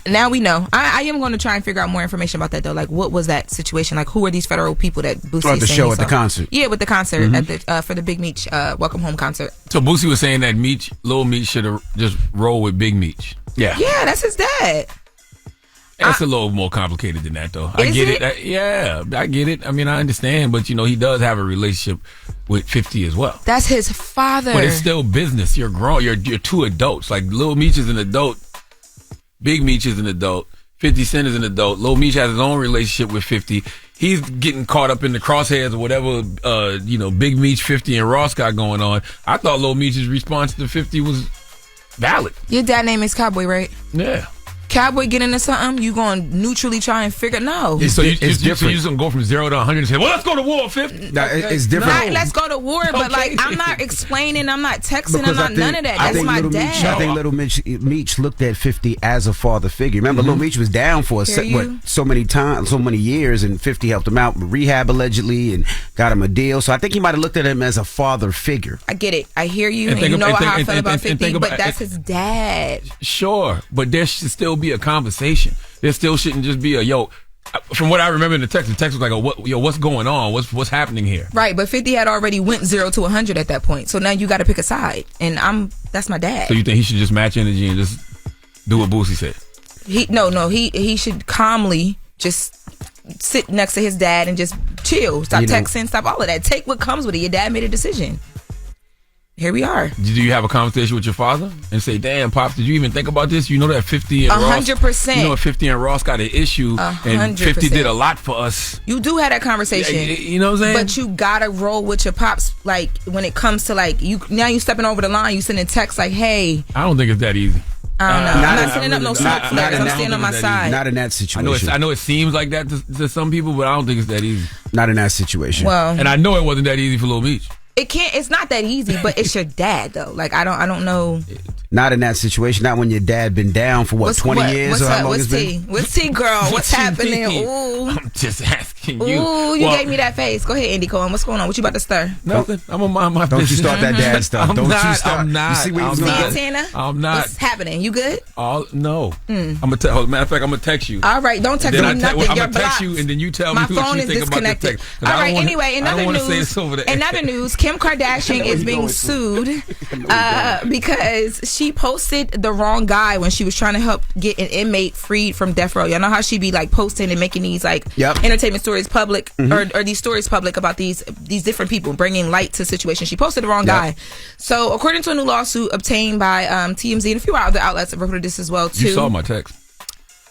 now we know. I am going to try and figure out more information about that, though. Like, what was that situation? Like, who are these federal people that Boosie is saying? The show at the concert. Yeah, with the concert at for the Big Meech Welcome Home concert. So Boosie was saying that Lil Meech should have just rolled with Big Meech. Yeah, that's his dad. It's a little more complicated than that, though. I get it. I get it. I mean, I understand, but he does have a relationship with 50 as well. That's his father. But it's still business. You're grown. You're two adults. Like Lil Meech is an adult. Big Meech is an adult. 50 Cent is an adult. Lil Meech has his own relationship with 50. He's getting caught up in the crosshairs or whatever, Big Meech, 50, and Ross got going on. I thought Lil Meech's response to 50 was valid. Your dad name is Cowboy, right? Yeah. Cowboy get into something, you going to neutrally try and figure no. It's different. So you just going to go from 0 to 100 and say, well, let's go to war, 50. No, it's different. Right, let's go to war, but like, I'm not explaining, I'm not texting, I'm not none of that. That's my dad. I think Little Meech looked at 50 as a father figure. Remember, Little Meech was down for so many times, so many years, and 50 helped him out with rehab allegedly and got him a deal. So I think he might have looked at him as a father figure. I get it. I hear you, and you know how I feel about 50, but that's his dad. Sure, but there should still be a conversation. There still shouldn't just be a from what I remember in the text was like what's going on? What's happening here? Right, but 50 had already went 0 to 100 at that point. So now you got to pick a side, and that's my dad. So you think he should just match energy and just do what Boosie said? He should calmly just sit next to his dad and just chill. Stop texting, stop all of that. Take what comes with it. Your dad made a decision. Here we are. Did you have a conversation with your father and say, damn, Pops, did you even think about this? You know that 50 and 100%. Ross, you know 50 and Ross got an issue 100%. And 50 did a lot for us. You do have that conversation. You know what I'm saying? But you gotta roll with your pops, like when it comes to like you stepping over the line, you sending texts like, hey. I don't think it's that easy. I don't know. I'm not sending up no smoke flares. I'm staying on my side. Not in that situation. I know it seems like that to some people, but I don't think it's that easy. Not in that situation. Well, and I know it wasn't that easy for Lil Meech. It's not that easy, but it's your dad though. Like I don't know. Not in that situation. Not when your dad been down for 20 years or how long it's been. What's T, girl? What's happening? Ooh. I'm just asking you. Ooh, you gave me that face. Go ahead, Andy Cohen. What's going on? What you about to stir? Nothing. I'm gonna mind my business. Don't you start that dad stuff. I'm not. You see what he's doing? Santana? I'm not. What's happening? You good? No. I'm gonna tell. Matter of fact, I'm gonna text you. All right. Don't text me nothing. I'm gonna text you, and then you tell me what you think about the text. All right. Anyway, in other news, Kim Kardashian is being sued because she posted the wrong guy when she was trying to help get an inmate freed from death row. Y'all know how she be like posting and making these like entertainment stories public or these stories public about these different people, bringing light to situations. She posted the wrong guy. So according to a new lawsuit obtained by TMZ and a few other outlets have reported this as well too. You saw my text.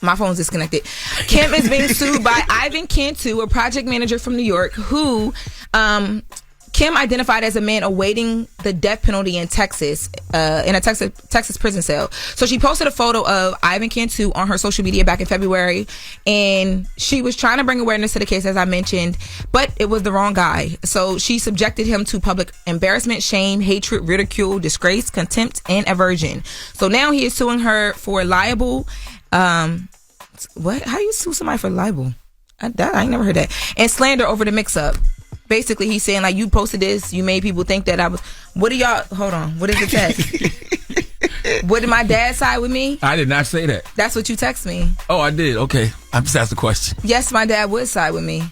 My phone's disconnected. Kim is being sued by Ivan Cantu, a project manager from New York, who Kim identified as a man awaiting the death penalty in Texas, in a Texas prison cell. So she posted a photo of Ivan Cantu on her social media back in February, and she was trying to bring awareness to the case, as I mentioned, but it was the wrong guy. So she subjected him to public embarrassment, shame, hatred, ridicule, disgrace, contempt, and aversion. So now he is suing her for libel. What? How do you sue somebody for libel? I ain't never heard that. And slander over the mix-up. Basically, he's saying, like, you posted this, you made people think that I was... What are y'all... Hold on. What is the text? Would my dad side with me? I did not say that. That's what you text me. Oh, I did. Okay. I'm just asking a question. Yes, my dad would side with me.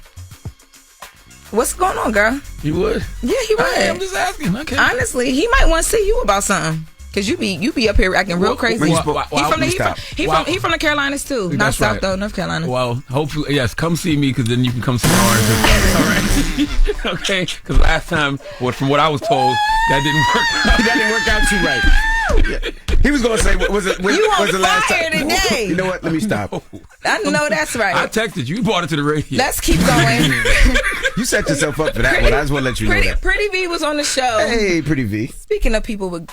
What's going on, girl? You would? Yeah, he would. I'm just asking. Okay. Honestly, he might want to see you about something. Cause you be up here acting real crazy. He from the Carolinas too, not South though, North Carolina. Well, hopefully, yes. Come see me, cause then you can come see Orange. All right, okay? Cause last time, from what I was told, that didn't work. That didn't work out too right. He was gonna say, was it? You was on the last fire time? today? You know what? Let me stop. I know that's right. I texted you. You brought it to the radio. Let's keep going. You set yourself up for that one. I just want to let you know that. Pretty V was on the show. Hey, Pretty V. Speaking of people with,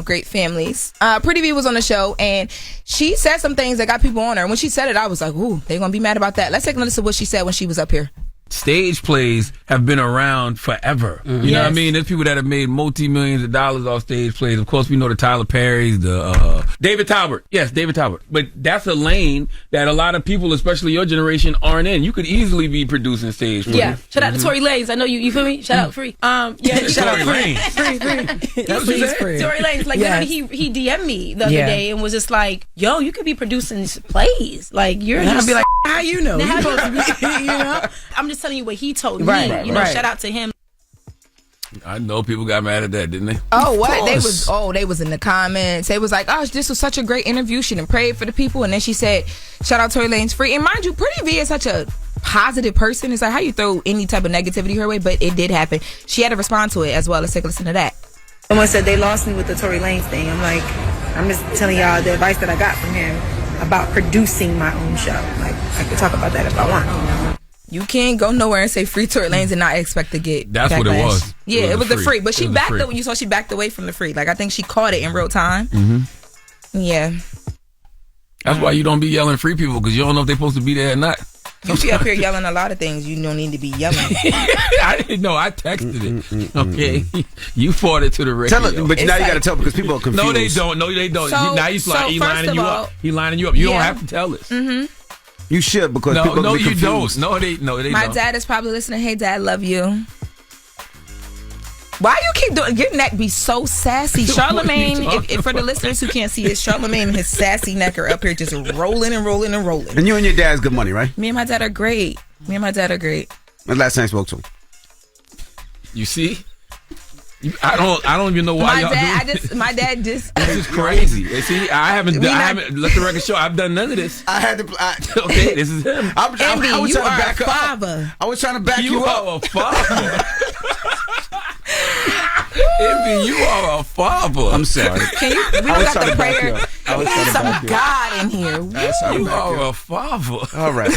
great families, Pretty V was on the show, and she said some things that got people on her. When she said it, I was like, ooh, they're going to be mad about that. Let's take a listen to what she said when she was up here. Stage plays have been around forever. You know what I mean? There's people that have made multi-millions of dollars off stage plays. Of course, we know the Tyler Perrys, the David Talbot. Yes, David Talbot. But that's a lane that a lot of people, especially your generation, aren't in. You could easily be producing stage plays. Yeah. Shout out to Tory Lanez. I know you feel me? Shout out Free. Yeah, shout out Tory Free. That's what she said. Tory Lanez. Like, literally, he DM'd me the other day and was just like, yo, you could be producing plays. Like, you're and just... I'd be like, how you know? You're supposed to be, I'm just telling you what he told me. Right. Shout out to him. I know people got mad at that, didn't they? Oh, what? They was in the comments. They was like, oh, this was such a great interview. She done prayed for the people. And then she said, shout out Tory Lanez Free. And mind you, Pretty V is such a positive person. It's like, how you throw any type of negativity her way? But it did happen. She had to respond to it as well. Let's take a listen to that. Someone said they lost me with the Tory Lanez thing. I'm like, I'm just telling y'all the advice that I got from him about producing my own show. Like, I could talk about that if I want. You can't go nowhere and say free Tory Lanez and not expect to get That's backlash. What it was. Yeah, it was the free. But she backed up. You saw she backed away from the free. Like, I think she caught it in real time. Mm-hmm. Yeah. That's why you don't be yelling free people, because you don't know if they're supposed to be there or not. You be up here yelling a lot of things you don't need to be yelling. I didn't know. I texted it. Okay. You fought it to the radio. Tell it, but now you got to tell because people are confused. No, they don't. So, now he's lining you up. He lining you up. You don't have to tell us. Mm-hmm. You should, because people no, be you confused. don't. No, they don't. My dad is probably listening. Hey, Dad, love you. Why you keep doing? Your neck be so sassy, Charlamagne. If for the listeners who can't see it, Charlamagne and his sassy neck are up here just rolling and rolling and rolling. And you and your dad's good money, right? Me and my dad are great. When last time you spoke to him? You see. I don't even know why my dad just this is crazy. See, I haven't let the record show. I've done none of this. I had to. Okay, this is him. I was trying to back up. I was trying to back you up. You are a father. Envy, you are a father. I'm sorry. We don't got the prayer. We need some God in here. You are a father. All right.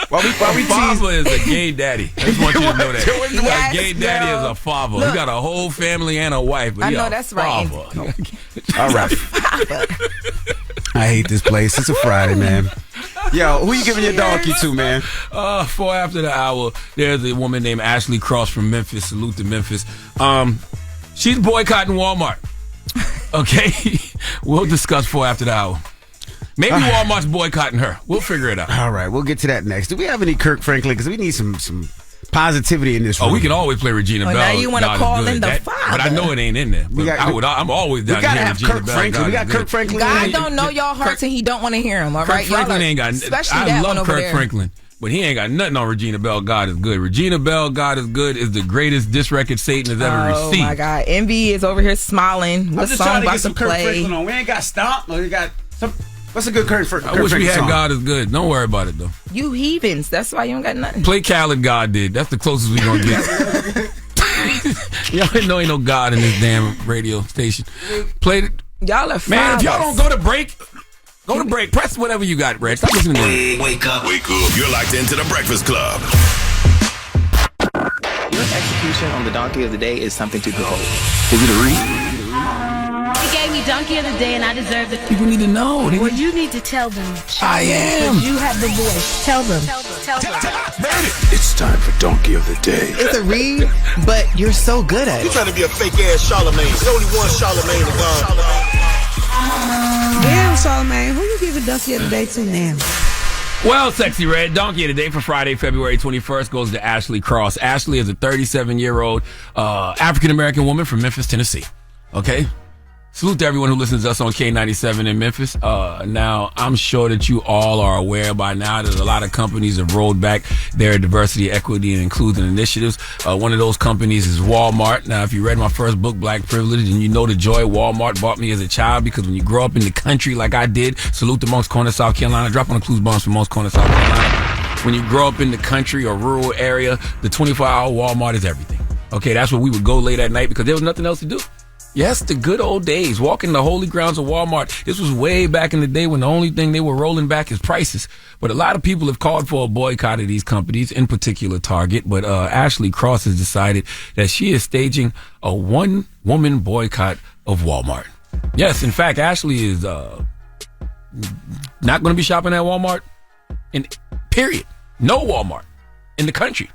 While we father is a gay daddy. I just want you to know that. Yes, a gay daddy is a father. He got a whole family and a wife. But I know that's right. All right. I hate this place. It's a Friday, man. Yo, who you giving your donkey to, man? 4 after the hour, there's a woman named Ashley Cross from Memphis. Salute to Memphis. She's boycotting Walmart. Okay? We'll discuss 4 after the hour. Maybe Walmart's boycotting her. We'll figure it out. All right, we'll get to that next. Do we have any Kirk Franklin? Because we need some positivity in this room. Oh, we can always play Regina Bell. Now you want to call in the father. But I know it ain't in there. I'm always down here. Have Kirk Franklin. We got Kirk Franklin. God don't know y'all hearts and he don't want to hear him. All right, Kirk Franklin ain't got. I love Kirk Franklin, but he ain't got nothing on Regina Bell. God is good. Regina Bell, God is good, is the greatest diss record Satan has ever received. Oh my God, Envy is over here smiling. What song about to Kirk Franklin on? We ain't got Stomp. No, we got some. What's a good Kirk Franklin I wish we had song? God is good. Don't worry about it though. You heathens. That's why you don't got nothing. Play Khaled God did. That's the closest we gonna get. Y'all know ain't no God in this damn radio station. Play it. Y'all are man. If y'all don't go to break. Press whatever you got, Red. Stop listening to me. Wake up. You're locked into the Breakfast Club. Your execution on the donkey of the day is something to behold. Is it a read? He gave me donkey of the day, and I deserve it. People need to know. Well, you need to tell them. I am. You have the voice. Tell them. Tell them. It's time for Donkey of the Day. It's a read, but you're so good at it. You trying to be a fake ass Charlamagne. There's only one Charlamagne to God. Damn, Charlamagne, who you giving donkey of the day to now? Well, Sexy Red, Donkey of the Day for Friday, February 21st goes to Ashley Cross. Ashley is a 37-year-old African-American woman from Memphis, Tennessee. Okay? Salute to everyone who listens to us on K97 in Memphis. Now, I'm sure that you all are aware by now that a lot of companies have rolled back their diversity, equity, and inclusion initiatives. One of those companies is Walmart. Now, if you read my first book, Black Privilege, and you know the joy Walmart brought me as a child, because when you grow up in the country like I did, salute to Moncks Corner, South Carolina. Drop on the clues bombs from Moncks Corner, South Carolina. When you grow up in the country or rural area, the 24-hour Walmart is everything. Okay, that's where we would go late at night because there was nothing else to do. Yes, the good old days, walking the holy grounds of Walmart. This was way back in the day when the only thing they were rolling back is prices. But a lot of people have called for a boycott of these companies, in particular Target. But Ashley Cross has decided that she is staging a one-woman boycott of Walmart. Yes, in fact, Ashley is not going to be shopping at Walmart. Period. No Walmart in the country.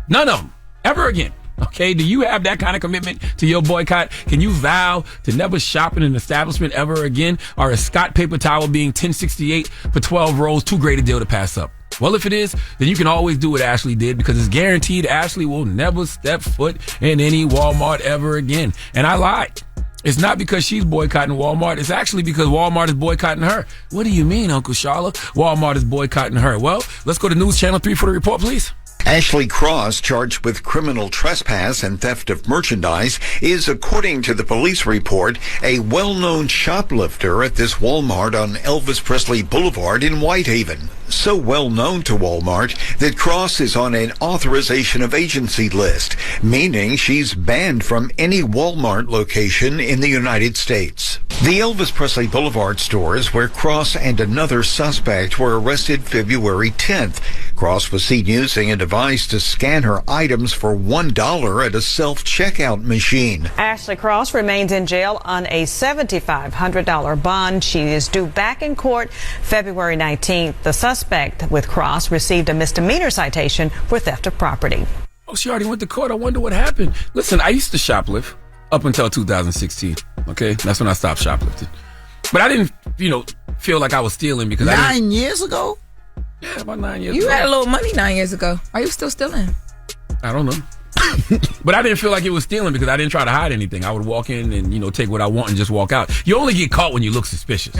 None of them. Ever again. Okay, do you have that kind of commitment to your boycott? Can you vow to never shop in an establishment ever again? Or is Scott paper towel being $10.68 for 12 rolls too great a deal to pass up? Well, if it is, then you can always do what Ashley did, because it's guaranteed Ashley will never step foot in any Walmart ever again. And I lied. It's not because she's boycotting Walmart. It's actually because Walmart is boycotting her. What do you mean, Uncle Sharla? Walmart is boycotting her. Well, let's go to News Channel 3 for the report, please. Ashley Cross, charged with criminal trespass and theft of merchandise, is, according to the police report, a well-known shoplifter at this Walmart on Elvis Presley Boulevard in Whitehaven. So well known to Walmart that Cross is on an authorization of agency list, meaning she's banned from any Walmart location in the United States. The Elvis Presley Boulevard store is where Cross and another suspect were arrested February 10th. Cross was seen using a device to scan her items for $1 at a self-checkout machine. Ashley Cross remains in jail on a $7,500 bond. She is due back in court February 19th. The suspect with Cross received a misdemeanor citation for theft of property. Oh, she already went to court. I wonder what happened. Listen, I used to shoplift up until 2016. Okay, that's when I stopped shoplifting. But I didn't, feel like I was stealing because 9 years ago? Yeah, about 9 years You ago. had a little money 9 years ago. Are you still stealing? I don't know. But I didn't feel like it was stealing because I didn't try to hide anything. I would walk in and, take what I want and just walk out. You only get caught when you look suspicious.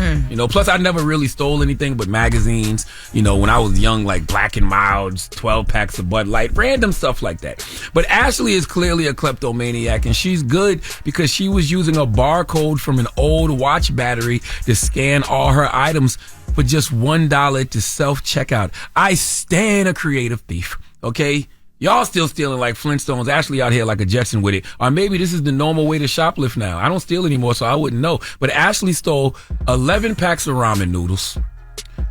Plus I never really stole anything but magazines. When I was young, like Black and Milds, 12 packs of Bud Light, random stuff like that. But Ashley is clearly a kleptomaniac, and she's good because she was using a barcode from an old watch battery to scan all her items for just $1 to self-checkout. I stand a creative thief, okay? Y'all still stealing like Flintstones. Ashley out here like a Jetson with it. Or maybe this is the normal way to shoplift now. I don't steal anymore, so I wouldn't know. But Ashley stole 11 packs of ramen noodles,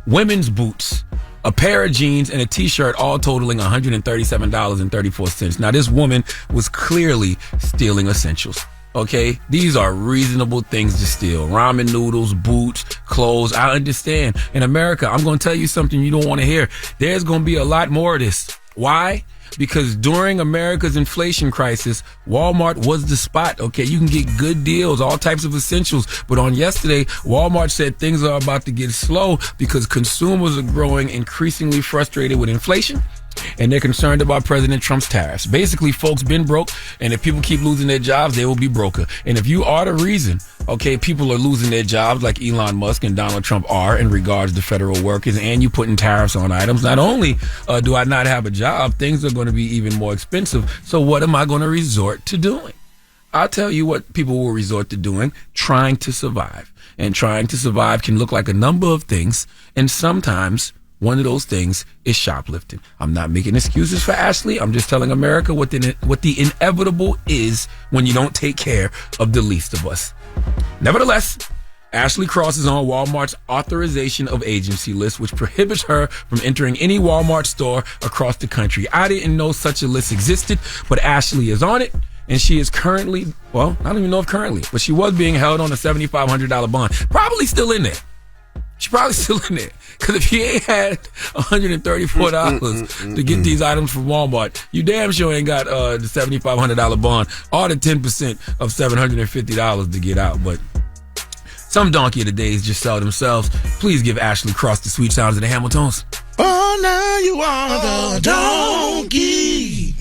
women's boots, a pair of jeans, and a t-shirt, all totaling $137.34. Now, this woman was clearly stealing essentials. Okay, these are reasonable things to steal. Ramen noodles, boots, clothes. I understand. In America, I'm going to tell you something you don't want to hear. There's going to be a lot more of this. Why? Because during America's inflation crisis, Walmart was the spot. Okay, you can get good deals, all types of essentials. But on yesterday, Walmart said things are about to get slow because consumers are growing increasingly frustrated with inflation. And they're concerned about President Trump's tariffs. Basically, folks been broke, and if people keep losing their jobs, they will be broker. And if you are the reason, okay, people are losing their jobs like Elon Musk and Donald Trump are in regards to federal workers, and you putting tariffs on items, not only do I not have a job, things are going to be even more expensive. So what am I going to resort to doing? I'll tell you what people will resort to doing: trying to survive. And trying to survive can look like a number of things, and sometimes one of those things is shoplifting. I'm not making excuses for Ashley. I'm just telling America what the inevitable is when you don't take care of the least of us. Nevertheless, Ashley Cross is on Walmart's authorization of agency list, which prohibits her from entering any Walmart store across the country. I didn't know such a list existed, but Ashley is on it. And she is currently, well, I don't even know if currently, but she was being held on a $7,500 bond. Probably still in there. She's probably still in there. Because if you ain't had $134 to get these items from Walmart, you damn sure ain't got the $7,500 bond or the 10% of $750 to get out. But some donkey of the days just sell themselves. Please give Ashley Cross the sweet sounds of the Hamiltons. Oh, now you are the donkey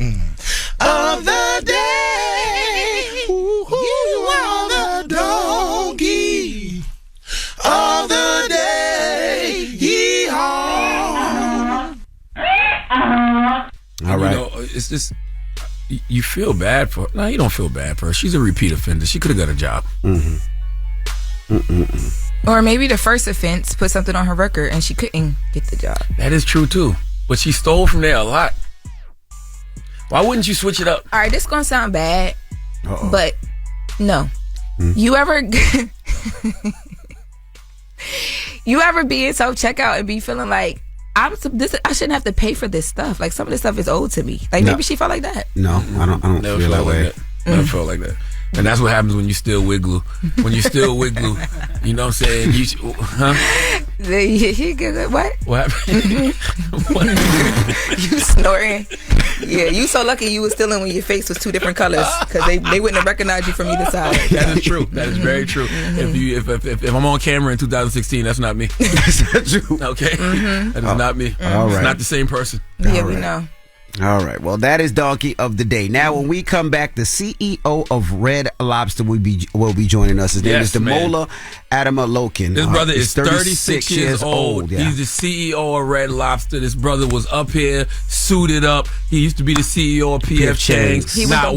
of the day. You are the donkey. it's just you feel bad for her. No, you don't feel bad for her. She's a repeat offender. She could have got a job. Or maybe the first offense put something on her record and she couldn't get the job. That is true too. But she stole from there a lot. Why wouldn't you switch it up? All right, this is gonna sound bad, but no. You ever be in self-checkout and be feeling like I shouldn't have to pay for this stuff. Like, some of this stuff is owed to me. Like, maybe she felt like that. No, I don't Never feel that felt way. like that. Never felt like that. And that's what happens when you still wiggle. When you still wiggle, you know what I'm saying? What? What happened? You snoring. Yeah, you so lucky you was still in when your face was two different colors, because they wouldn't have recognized you from either side. That is true. That is very true. If I'm on camera in 2016, that's not me. That's true. Okay? That is not me. All right. It's not the same person. Yeah, we know. All right. Well, that is Donkey of the Day. Now, when we come back, the CEO of Red Lobster will be joining us. His name is Damola Adamolwkun. This brother is 36 years old. Yeah. He's the CEO of Red Lobster. This brother was up here, suited up. He used to be the CEO of P.F. Chang's. He Not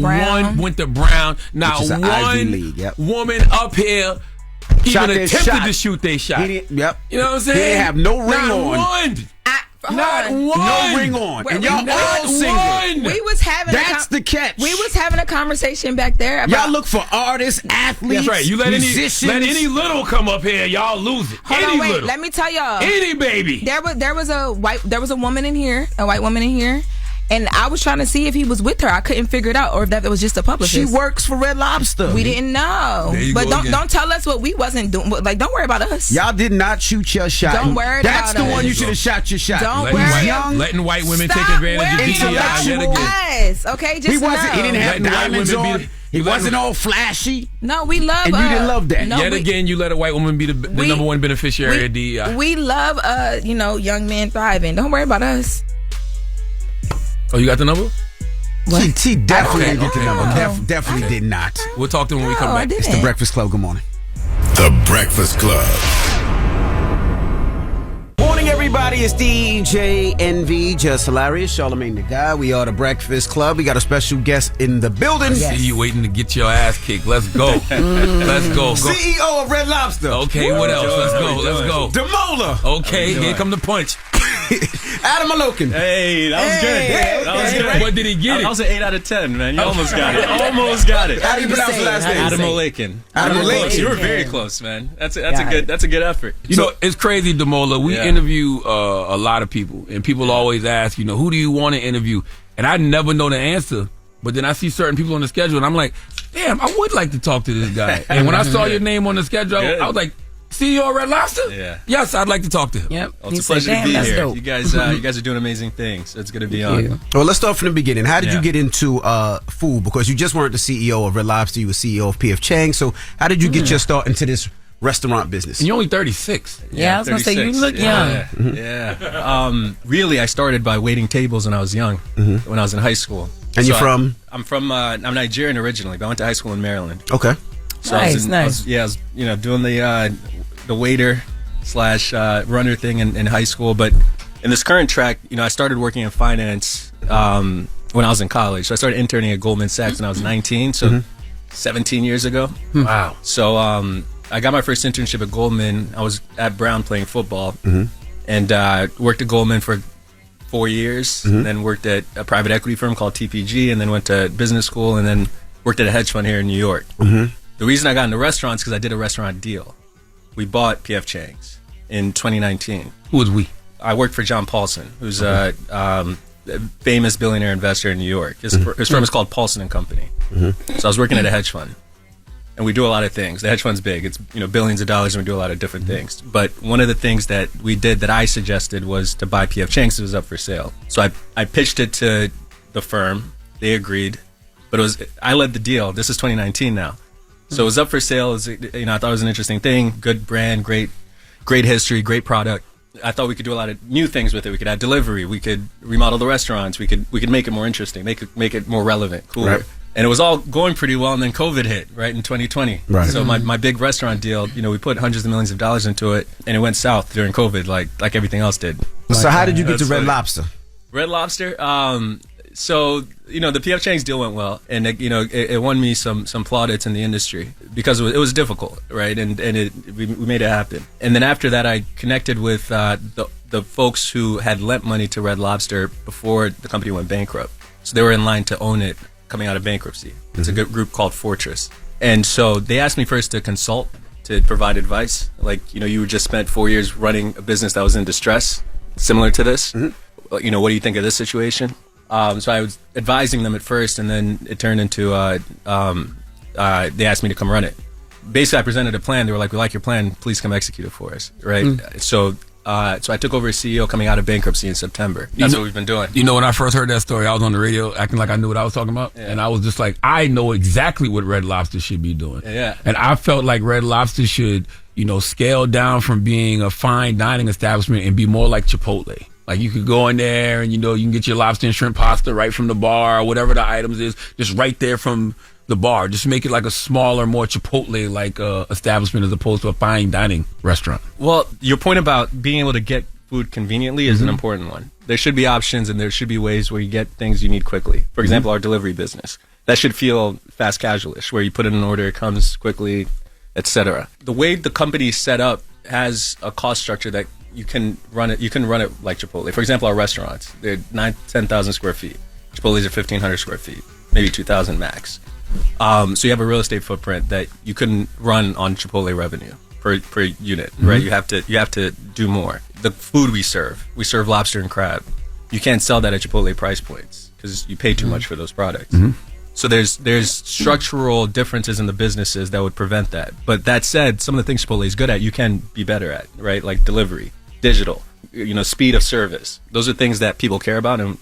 went to Brown. Not Which is an Ivy League, one woman up here even attempted to shoot their shot. Yep. You know what I'm saying? He didn't have no ring Not on. One. Not one. No ring on. And y'all all single. We was having That's the catch. We was having a conversation back there about y'all look for artists, athletes, That's right. You let musicians. any little come up here, y'all lose it. Hold any on, wait. little. Let me tell y'all. Any baby. There was a woman in here, a white woman in here, and I was trying to see if he was with her. I couldn't figure it out, or if that was just a publicist. She works for Red Lobster. We didn't know. But don't tell us what we wasn't doing. Like, don't worry about us. Y'all did not shoot your shot. Don't worry about us. That's the one you should have shot your shot. Don't worry. Letting white women take advantage of DEI yet again. Yes. Okay, just He didn't have diamonds on. He wasn't all flashy. No, we love. And you didn't love that. No, Yet again, you let a white woman be the number one beneficiary of DEI. We love, young men thriving. Don't worry about us. Oh, you got the number? She definitely didn't get the number. Definitely did not. We'll talk to him when we come back. It's the Breakfast Club. Good morning. The Breakfast Club. Morning, everybody. It's DJ NV, Jess Hilarious, Charlamagne the Guy. We are the Breakfast Club. We got a special guest in the building. I see you waiting to get your ass kicked. Let's go. Let's go. CEO of Red Lobster. Okay, what else? Let's go. Damola. Okay, here come the punch. Adamolwkun. Hey, that was good. That was good. What did he get? That was an 8 out of 10, man. You almost got it. Almost got it. How do you pronounce the last name? Adamolwkun. Adamolwkun. You were very close, man. That's a good effort. You know, it's crazy, Damola. We interview a lot of people, and people always ask, who do you want to interview? And I never know the answer. But then I see certain people on the schedule, and I'm like, damn, I would like to talk to this guy. And when I saw your name on the schedule, I was like, CEO of Red Lobster? Yeah. Yes, I'd like to talk to him. Yep. Well, it's a pleasure to be here. Dope. You guys are doing amazing things. It's good to be on. Well, let's start from the beginning. How did you get into food? Because you just weren't the CEO of Red Lobster. You were CEO of P.F. Chang's. So how did you get your start into this restaurant business? And you're only 36. Yeah, I was going to say, you look young. Yeah. Really, I started by waiting tables when I was young, when I was in high school. And you're from? I'm I'm Nigerian originally, but I went to high school in Maryland. Okay. So nice. I was doing the waiter / runner thing in high school. But in this current track, I started working in finance when I was in college. So I started interning at Goldman Sachs when I was 19, so 17 years ago. Wow. So I got my first internship at Goldman. I was at Brown playing football, and worked at Goldman for 4 years, and then worked at a private equity firm called TPG, and then went to business school, and then worked at a hedge fund here in New York. The reason I got into restaurants because I did a restaurant deal. We bought P.F. Chang's in 2019. Who was we? I worked for John Paulson, who's a famous billionaire investor in New York. His firm is called Paulson & Company. So I was working at a hedge fund. And we do a lot of things. The hedge fund's big. It's billions of dollars, and we do a lot of different things. But one of the things that we did that I suggested was to buy P.F. Chang's. It was up for sale. So I pitched it to the firm. They agreed. But I led the deal. This is 2019 now. So it was up for sale. I thought it was an interesting thing. Good brand, great history, great product. I thought we could do a lot of new things with it. We could add delivery. We could remodel the restaurants. We could make it more interesting, make it more relevant, cooler. Right. And it was all going pretty well, and then COVID hit, right, in 2020. Right. So my big restaurant deal, we put hundreds of millions of dollars into it, and it went south during COVID, like everything else did. So how did you get to Red Lobster? Red Lobster, So, the PF Chang's deal went well, and it won me some plaudits in the industry because it was difficult, right? And we made it happen. And then after that, I connected with the folks who had lent money to Red Lobster before the company went bankrupt. So they were in line to own it coming out of bankruptcy. It's a good group called Fortress. And so they asked me first to consult, to provide advice. Like, you just spent 4 years running a business that was in distress, similar to this. What do you think of this situation? So I was advising them at first, and then it turned into they asked me to come run it. Basically, I presented a plan. They were like, "We like your plan. Please come execute it for us." Right? So I took over as CEO coming out of bankruptcy in September. That's what we've been doing. When I first heard that story, I was on the radio acting like I knew what I was talking about, and I was just like, I know exactly what Red Lobster should be doing. Yeah. And I felt like Red Lobster should, scale down from being a fine dining establishment and be more like Chipotle. Like, you could go in there and, you can get your lobster and shrimp pasta right from the bar, or whatever the items is, just right there from the bar. Just make it like a smaller, more Chipotle-like establishment as opposed to a fine dining restaurant. Well, your point about being able to get food conveniently is an important one. There should be options, and there should be ways where you get things you need quickly. For example, our delivery business. That should feel fast casual-ish, where you put in an order, it comes quickly, etc. The way the company is set up has a cost structure that you can run it like Chipotle. For example, our restaurants, they're 10,000 square feet. Chipotle's are 1,500 square feet, maybe 2,000 max. So you have a real estate footprint that you couldn't run on Chipotle revenue per unit, right? You have to do more. The food we serve lobster and crab. You can't sell that at Chipotle price points because you pay too much for those products. So there's structural differences in the businesses that would prevent that. But that said, some of the things Chipotle is good at, you can be better at, right? Like delivery, digital, speed of service. Those are things that people care about, and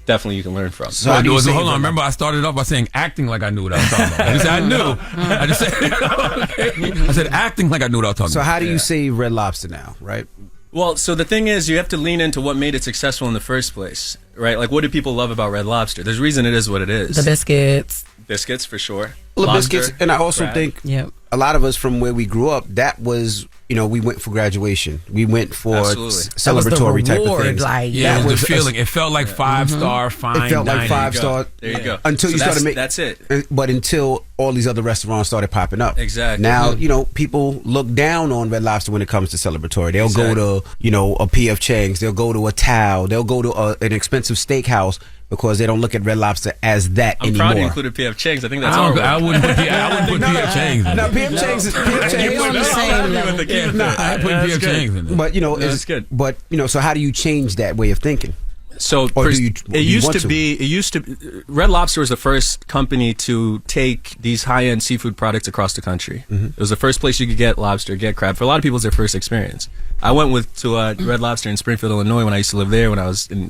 definitely you can learn from. So hold on, remember I started off by saying acting like I knew what I was talking about. I just said I knew. I just said I said acting like I knew what I was talking about. So how do you save Red Lobster now, right? Well, so the thing is, you have to lean into what made it successful in the first place, right? Like, what do people love about Red Lobster? There's a reason it is what it is. The biscuits. Biscuits, for sure. Well, the biscuits, and I also think a lot of us from where we grew up, that was, we went for graduation. We went for celebratory type of things. That was the feeling. It felt like 5-star fine. It felt like 5-star. There you go. Until you started making. That's it. But until all these other restaurants started popping up. Exactly. Now, people look down on Red Lobster when it comes to celebratory. They'll go to, a PF Chang's. They'll go to a Tao. They'll go to an expensive steakhouse, because they don't look at Red Lobster as that anymore. I'm proud you included PF Chang's. I think that's our I wouldn't put PF Chang's in. No, PF Chang's is PF Chang's on the same level. No, I put PF Chang's in there. But it's good. But so how do you change that way of thinking? So it used to Red Lobster was the first company to take these high-end seafood products across the country. It was the first place you could get lobster, get crab. For a lot of people, it's their first experience. I went to Red Lobster in Springfield, Illinois when I used to live there when I was in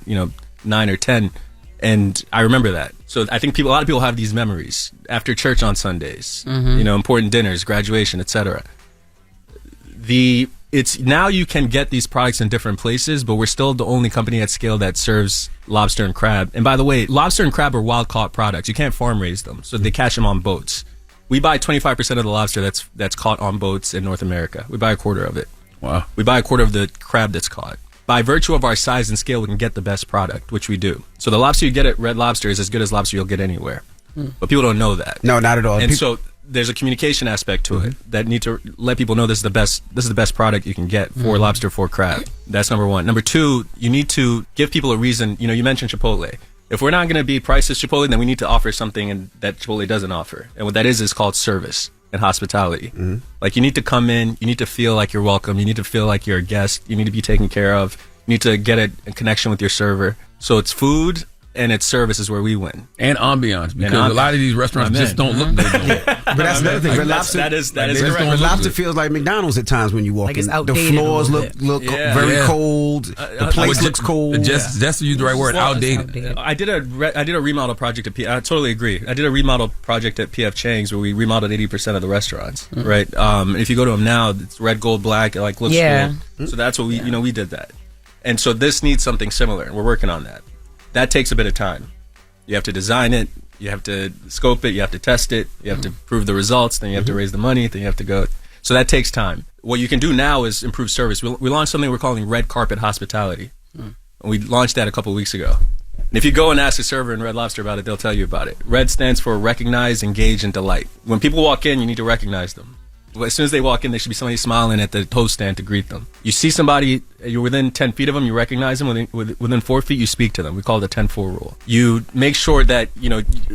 9 or 10. And I remember that. So I think a lot of people have these memories after church on Sundays, important dinners, graduation, etc. It's now you can get these products in different places, but we're still the only company at scale that serves lobster and crab. And by the way, lobster and crab are wild caught products. You can't farm raise them, so they catch them on boats. We buy 25% of the lobster that's caught on boats in North America. We buy a quarter of it. Wow. We buy a quarter of the crab that's caught. By virtue of our size and scale, we can get the best product, which we do. So the lobster you get at Red Lobster is as good as lobster you'll get anywhere. But people don't know that. No, not at all. And so there's a communication aspect to it that need to let people know this is the best product you can get for lobster, for crab. That's number one. Number two, you need to give people a reason. You mentioned Chipotle. If we're not going to be priced as Chipotle, then we need to offer something that Chipotle doesn't offer. And what that is called service and hospitality. Like, you need to come in, you need to feel like you're welcome, you need to feel like you're a guest, you need to be taken care of, you need to get a connection with your server. So it's food and its service is where we win. And ambiance, because a lot of these restaurants just don't look good. But that's another thing. Red Lobster, that is correct. Red Lobster feels like McDonald's at times when you walk in. The floors look very cold. The place looks cold. Just to use the right word, outdated. I did a remodel project at I totally agree. I did a remodel project at PF Chang's where we remodeled 80% of the restaurants. Right. If you go to them now, it's red, gold, black. It looks cool. So that's what we did that. And so this needs something similar, and we're working on that. That takes a bit of time. You have to design it, you have to scope it, you have to test it, you have to prove the results, then you have to raise the money, then you have to go. So that takes time. What you can do now is improve service. We launched something we're calling red carpet hospitality. And we launched that a couple of weeks ago. And if you go and ask a server in Red Lobster about it, they'll tell you about it. Red stands for recognize, engage, and delight. When people walk in, you need to recognize them. As soon as they walk in, there should be somebody smiling at the host stand to greet them. You see somebody, you're within 10 feet of them, you recognize them. Within 4 feet, you speak to them. We call it the 10-4 rule. You make sure that,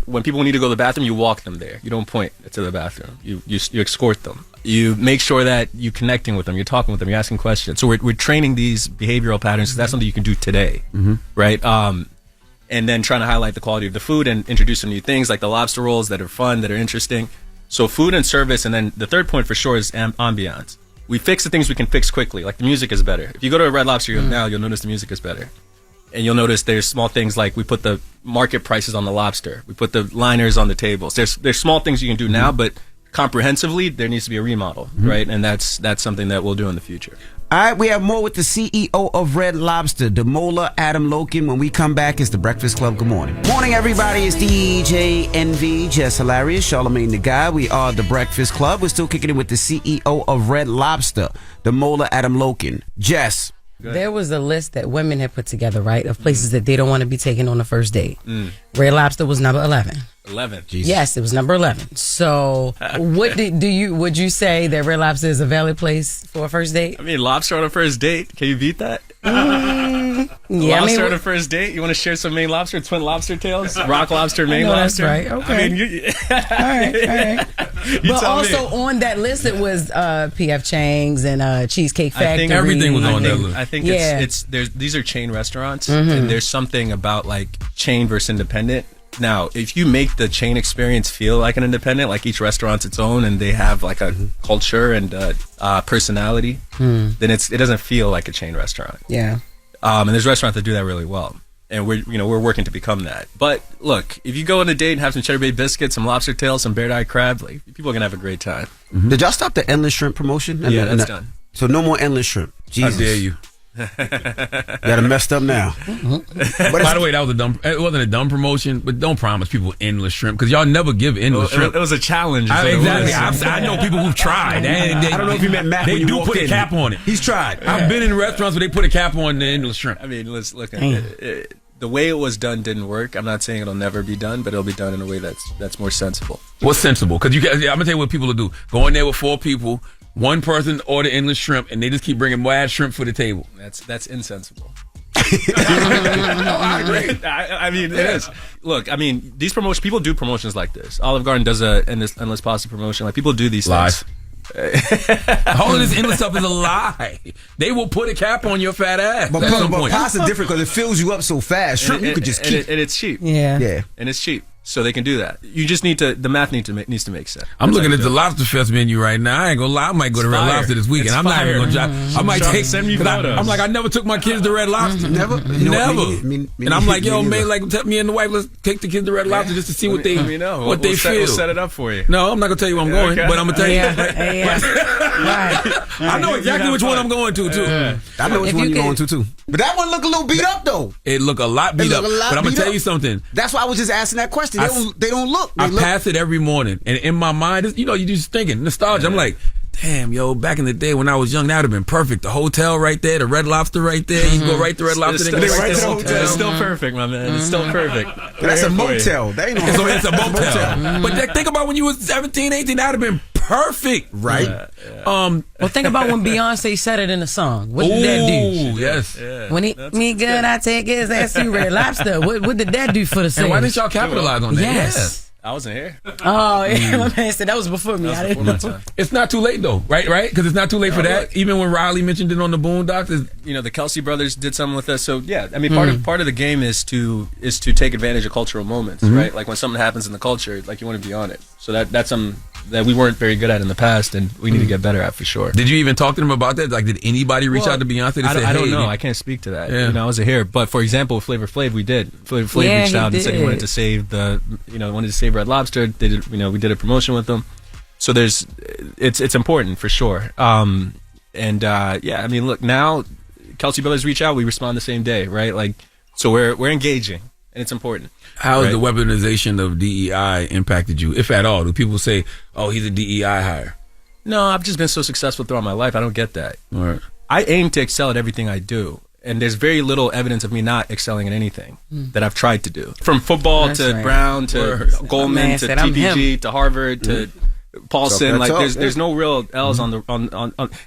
when people need to go to the bathroom, you walk them there. You don't point to the bathroom. You escort them. You make sure that you're connecting with them, you're talking with them, you're asking questions. So we're training these behavioral patterns, because that's something you can do today, right? And then trying to highlight the quality of the food and introduce some new things like the lobster rolls that are fun, that are interesting. So food and service, and then the third point for sure is ambiance. We fix the things we can fix quickly, like the music is better. If you go to a Red Lobster now, you'll notice the music is better. And you'll notice there's small things like we put the market prices on the lobster. We put the liners on the tables. There's small things you can do now, but comprehensively, there needs to be a remodel, right? And that's something that we'll do in the future. All right, we have more with the CEO of Red Lobster, Damola Adamolwkun. When we come back, it's The Breakfast Club. Good morning. Morning, everybody. It's DJ NV, Jess Hilarious, Charlamagne the Guy. We are The Breakfast Club. We're still kicking it with the CEO of Red Lobster, Damola Adamolwkun. Jess. There was a list that women had put together, right, of places that they don't want to be taken on the first date. Red Lobster was number 11. 11. Jesus. Yes, it was number 11. So, would you say that Red Lobster is a valid place for a first date? I mean, lobster on a first date. Can you beat that? Yeah, lobster on a first date. You want to share some Maine lobster, twin lobster tails, rock lobster, Maine lobster. That's right. Okay. I mean, all right. But also on that list, it was P.F. Chang's and Cheesecake Factory. I think everything was on that list. I think these are chain restaurants, and there's something about like chain versus independent. Now, if you make the chain experience feel like an independent, like each restaurant's its own and they have like a culture and personality, then it doesn't feel like a chain restaurant. Yeah. And there's restaurants that do that really well. And we're working to become that. But look, if you go on a date and have some Cheddar Bay biscuits, some lobster tails, some bear-eye crab, like people are gonna have a great time. Did y'all stop the endless shrimp promotion? Yeah, that's done. So no more endless shrimp. Jesus. How dare you? Got it messed up now. By the way, that was it wasn't a dumb promotion, but don't promise people endless shrimp because y'all never give endless shrimp. It was a challenge. Exactly. I know people who've tried. I don't know if you met Mack. They do put a cap on it. He's tried. I've been in restaurants where they put a cap on the endless shrimp. I mean, let's look at it. The way it was done didn't work. I'm not saying it'll never be done, but it'll be done in a way that's more sensible. What's sensible? Because I'm gonna tell you what people will do. Go in there with 4 people. One person order endless shrimp, and they just keep bringing mad shrimp for the table. That's insensible. I agree. I mean, it is. Look, I mean, these promotions, people do promotions like this. Olive Garden does a endless pasta promotion. Like people do these Lies. things. All of this endless stuff is a lie. They will put a cap on your fat ass. But pasta different because it fills you up so fast. Shrimp you could just keep. And it's cheap. Yeah. And it's cheap. So they can do that. You just need to. The math needs to make sense. I'm looking at the Lobster Fest menu right now. I ain't gonna lie. I might go to Red Lobster this weekend. I'm not even gonna try. I might send me photos. I'm like, I never took my kids to Red Lobster. Never. And I'm like, yo, man, like, tell me and the wife, let's take the kids to Red Lobster just to see what they feel. We'll set it up for you. No, I'm not gonna tell you where I'm going, but I'm gonna tell you. I know exactly which one I'm going to too. I know which one you're going to too. But that one look a little beat up though. It look a lot beat up. But I'm gonna tell you something. That's why I was just asking that question. They don't look. I pass it every morning, and in my mind, you're just thinking nostalgia. I'm like, damn, yo, back in the day when I was young, that would have been perfect. The hotel right there, the Red Lobster right there. You can go right to Red Lobster. It's still perfect, my man. It's still perfect. That's a motel. It's a motel. But think about when you was 17, 18, that would have been perfect, right? Well, think about when Beyonce said it in the song. What did that do? Yes. When he me good, I take his ass to Red Lobster. What did that do for the sales? And why didn't y'all capitalize on that? Yes. I wasn't here. Oh, yeah. My man said that was before me. That was before my time. It's not too late though, right? Because it's not too late for that. Even when Riley mentioned it on the Boondocks, the Kelsey brothers did something with us. So yeah, I mean, part of the game is to take advantage of cultural moments, right? Like when something happens in the culture, like you want to be on it. So that's something that we weren't very good at in the past, and we need to get better at for sure. Did you even talk to them about that? Like, did anybody reach out to Beyonce to say, I don't know. I can't speak to that. I wasn't here. But for example, Flavor Flav, we did. Flavor Flav reached out and said he wanted to save Red Lobster. We did a promotion with them. So it's important for sure. I mean, look, now Kelsey brothers reach out, we respond the same day, right? Like, so we're engaging, and it's important. How has the weaponization of DEI impacted you, if at all? Do people say, "Oh, he's a DEI hire"? No, I've just been so successful throughout my life. I don't get that. All right. I aim to excel at everything I do, And there's very little evidence of me not excelling in anything that I've tried to do. From football That's to right. Brown to Goldman to said, I'm TPG to Harvard to Paulson. Like there's no real L's on the on.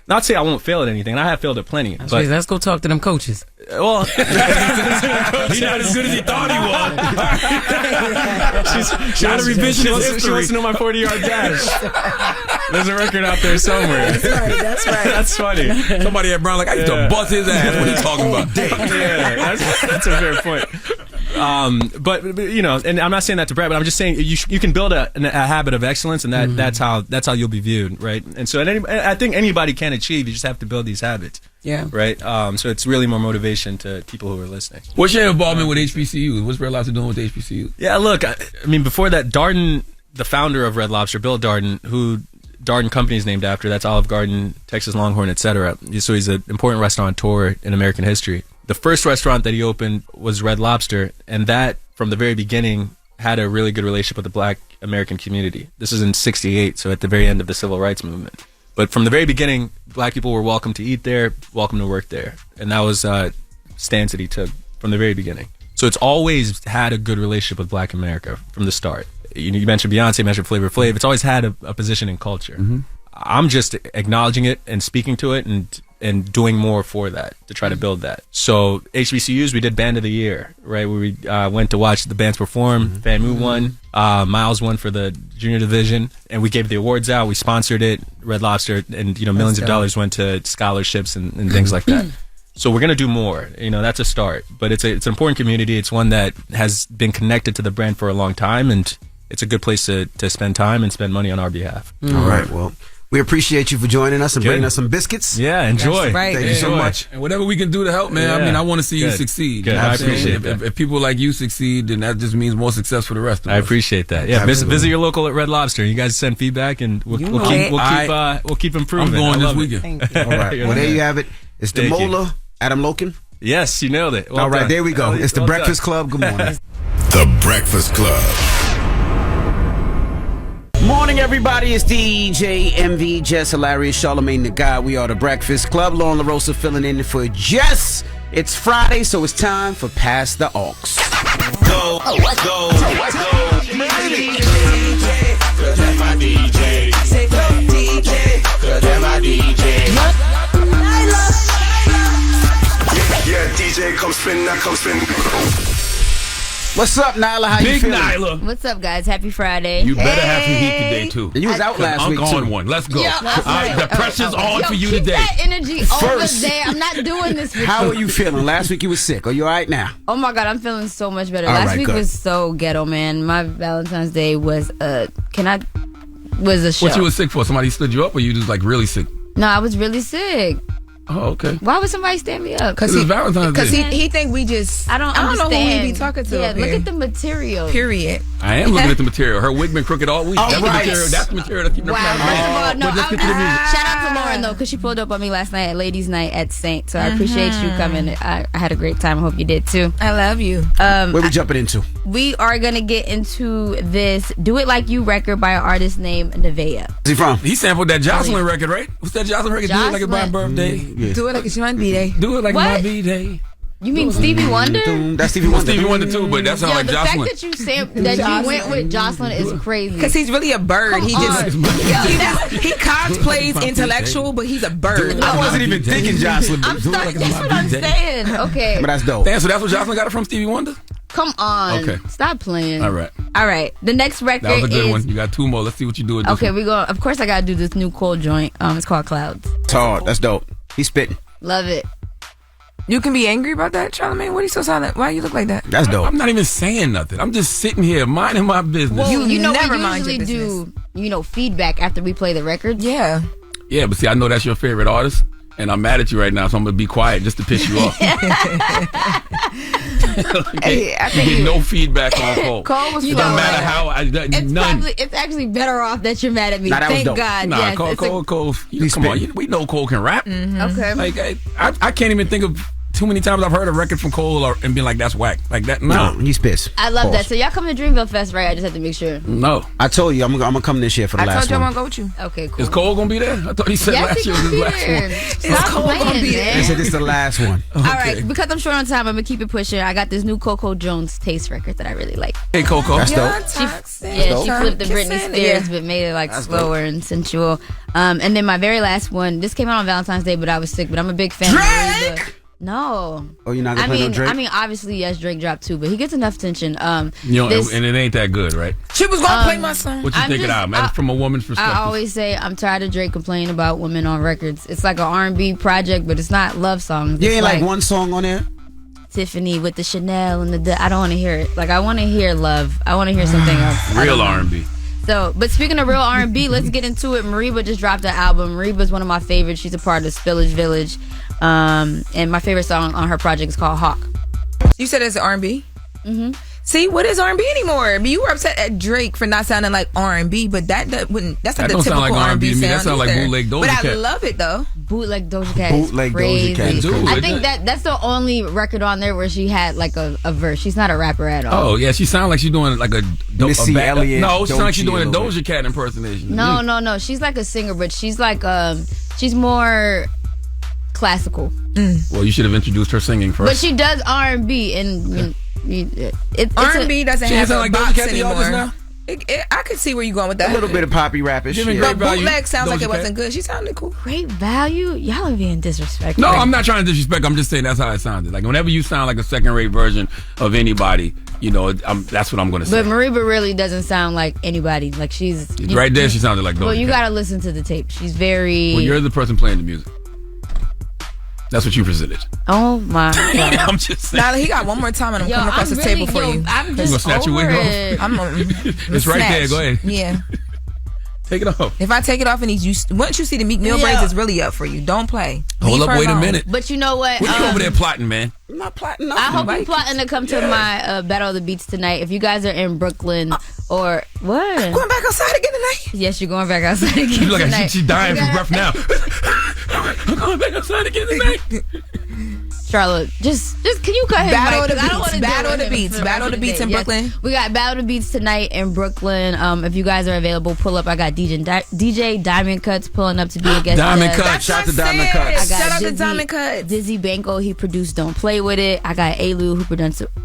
Not to say I won't fail at anything. And I have failed at plenty. But Let's go talk to them coaches. Well, He's not as good as he thought he was. She wants to know my 40-yard dash. There's a record out there somewhere. That's right. That's funny. Somebody at Brown like, I used to bust his ass. What are you talking about? Yeah, that's a fair point. But you know, and I'm not saying that to brag, but I'm just saying you can build a habit of excellence, and that's how you'll be viewed, right? And so I think anybody can achieve. You just have to build these habits. Yeah. Right. So it's really more motivation to people who are listening. What's your involvement with HBCU? What's Red Lobster doing with HBCU? Yeah. Look, I mean, before that, Darden, the founder of Red Lobster, Bill Darden, who Darden Company is named after. That's Olive Garden, Texas Longhorn, etc. So he's an important restaurateur in American history. The first restaurant that he opened was Red Lobster, and that, from the very beginning, had a really good relationship with the Black American community. This is in '68, so at the very end of the Civil Rights Movement. But from the very beginning, Black people were welcome to eat there, welcome to work there. And that was a stance that he took from the very beginning. So it's always had a good relationship with Black America from the start. You mentioned Beyonce, you mentioned Flavor Flav. It's always had a position in culture. Mm-hmm. I'm just acknowledging it and speaking to it and doing more for that to try to build that. So HBCUs, we did Band of the Year, right? Where we went to watch the bands perform. FAMU won, Miles won for the junior division, and we gave the awards out. We sponsored it, Red Lobster, and millions of dollars went to scholarships and things like that. So we're gonna do more. That's a start, but it's an important community. It's one that has been connected to the brand for a long time, and it's a good place to spend time and spend money on our behalf. All right, well, we appreciate you for joining us and bringing us some biscuits. Yeah, enjoy. Thank you so much. And whatever we can do to help, man. Yeah. I mean, I want to see you succeed. Good. I appreciate that. If people like you succeed, then that just means more success for the rest of us. I appreciate that. Yeah, visit your local at Red Lobster. You guys send feedback, and we'll keep improving. I'm going this weekend. Thank you. All right, well, there you have it. It's Damola Adamolwkun. Yes, you nailed it. Well All right, done. there we go. It's the Breakfast Club. Good morning. The Breakfast Club. Morning, everybody. It's DJ MV, Jess Hilarious, Charlamagne the Guy. We are the Breakfast Club. Lauren LaRosa filling in for Jess. It's Friday, so it's time for Pass the Aux. Go, go, that's my DJ. Say go, DJ. That's my DJ. Yeah, DJ, come spin, now come spin. What's up, Nyla? How you feeling? Nyla. What's up, guys? Happy Friday. You better have some heat today, too. And you was out last week, I'm too. on one. Let's go. Yeah, that's right. The pressure's on for you keep today. That energy First. over there. I'm not doing this with How you. are you feeling? Last week you was sick. Are you all right now? Oh my God, I'm feeling so much better. All Last right, week good. was so ghetto, man. My Valentine's Day was a show. What you was sick for? Somebody stood you up, or you just like really sick? No, I was really sick. Oh, okay. Why would somebody stand me up? Because it's Valentine's Day. Because he think we just. I don't know who understand. we be talking to. Yeah, up look here. at the material. Period. I am looking at the material. Her wig been crooked all week. All That's right. the material. That's the material that keep Wow. looking First of all, at me. no, But let's get to the music. shout out to Lauren though, because she pulled up on me last night at Ladies' Night at Saint. So I appreciate you coming. I had a great time. I hope you did too. I love you. Where we jumping into? We are gonna get into this "Do It Like You" record by an artist named Nevaeh. Where's he from? He sampled that Jocelyn record, right? What's that Jocelyn record? Do it like it's my Jocelyn. birthday. Yeah. Do it like it's your B-Day. Do it like What? my B-Day. You mean Stevie Wonder? That's Stevie Well, Wonder. Stevie Wonder too, but that sounds Yo, like the Jocelyn. fact that you went with Jocelyn is crazy. Because he's really a bird. He just he cosplays intellectual, but he's a bird. I wasn't even thinking Jocelyn. I'm stuck. That's what I'm saying. Okay, But that's dope. Damn, so that's what Jocelyn got it from, Stevie Wonder? come on. Okay. Stop playing. All right. All right. The next record That was a good is one. You got two more. Let's see what you do with this okay. one. We go. Of course, I gotta do this new Cole joint. It's called Clouds. It's hard. That's dope. He's spitting. Love it. You can be angry about that, Charlamagne. What are you so silent? Why you look like that? That's dope. I'm not even saying nothing. I'm just sitting here minding my business. Well, You know, never we mind usually your do feedback after we play the record. Yeah. Yeah, but see, I know that's your favorite artist, and I'm mad at you right now, so I'm gonna be quiet just to piss you off. Hey, I You think get no feedback on Cole. Cole was It flowing. doesn't matter how. None. It's actually better off that you're mad at me. Nah, that was Thank dope. God. Nah, Yes, Cole. it's Come on, we know Cole can rap. okay. Like I can't even think of too many times I've heard a record from Cole and been like, that's whack. Like that. No, he's pissed. I love that. So y'all coming to Dreamville Fest, right? I just have to make sure. No, I told you I'm gonna come this year for the last one. I told you I'm gonna go with you. Okay, cool. Is Cole gonna be there? I thought he said last year was his last one. Stop playing, man. He said this is the last one. All right, because I'm short on time, I'm gonna keep it pushing. I got this new Coco Jones taste record that I really like. Hey, Coco. That's dope. She flipped the Britney Spears, but made it like slower and sensual. And then my very last one. This came out on Valentine's Day, but I was sick. But I'm a big fan of Drake. No. Oh, you're not gonna play no Drake? I mean, obviously, yes, Drake dropped too, but he gets enough attention. And it ain't that good, right? She was gonna play my song. What you think of that, from a woman's perspective? I always say I'm tired of Drake complaining about women on records. It's like an R&B project, but it's not love songs. You ain't like one song on there? Tiffany with the Chanel and the I don't want to hear it. Like, I want to hear love. I want to hear something else. Real R&B. So, but speaking of real R&B, let's get into it. Mariba just dropped an album. Mariba's one of my favorites. She's a part of Spillage Village. And my favorite song on her project is called Hawk. You said it's R&B? Mm-hmm. See, what is R&B anymore? You were upset at Drake for not sounding like R&B, but that's not the typical sound like R&B R&B to me. That sound sound like either. bootleg Doja But Cat. I love it though. Bootleg Doja Cat. Bootleg Doja Cat is crazy. I think that's the only record on there where she had like a verse. She's not a rapper at all. Oh yeah, she sounds like she's doing like a Missy Elliott. No, she sounds like she's doing a Doja Cat impersonation. No. She's like a singer, but she's like she's more classical. Well, you should have introduced her singing first. But she does R&B and R&B doesn't She have sound a like box Doja Cat anymore. now? I could see where you're going with that. A little bit of poppy rappish. But bootleg sounds like it wasn't good. She sounded cool. Great value. Y'all are being disrespectful. No, I'm not trying to disrespect. I'm just saying that's how it sounded. Like whenever you sound like a second-rate version of anybody, that's what I'm going to say. But Mariba really doesn't sound like anybody. Like she's right there. She sounded like Doja Well, you Cat. got to listen to the tape. She's very. Well, you're the person playing the music. That's what you presented. Oh my God! I'm just saying. Nyla, he got one more time and I'm coming across the table for you. I'm You gonna snatch your wig off? It's right there. Go ahead. Yeah. Take it off. If I take it off and once you see the Meek Mill braids, it's really up for you. Don't play. Hold up, wait a minute. But you know what? What you over there plotting, man? I'm not plotting. I hope you're plotting to come to my Battle of the Beats tonight. If you guys are in Brooklyn or what? I'm going back outside again tonight. Yes, you're going back outside again Look tonight. like she's dying for breath now. I'm going back outside again tonight. Charlotte, just can you cut him? Battle Mike? of the I don't Beats. wanna Battle do of the it Beats. for the Battle of the rest Beats in day. Brooklyn. Yes. We got Battle of the Beats tonight in Brooklyn. If you guys are available, pull up. I got DJ Diamond Cuts pulling up to be a guest. Diamond judge. Cuts. Shout out to Diamond Cuts. Shout out to Diamond Cuts. Dizzy Banko, he produced Don't Play With It. I got Alu, who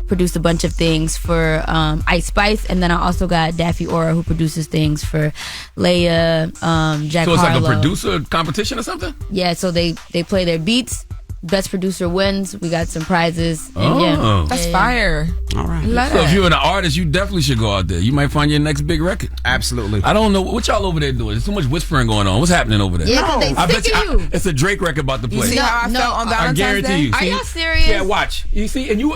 produced a bunch of things for Ice Spice. And then I also got Daffy Ora, who produces things for Leia, Jack So it's Harlow. like a producer competition or something? Yeah, so they play their beats. Best producer wins. We got some prizes. And Oh. That's fire. All right. Love So if that. you're an artist, you definitely should go out there. You might find your next big record. Absolutely. I don't know what y'all over there doing. There's too much whispering going on. What's happening over there? Yeah, 'cause they I bet sick of you. It's a Drake record about to play. You see how I felt on I Valentine's guarantee Day? you. Are See? y'all serious? Yeah, watch. You see, and you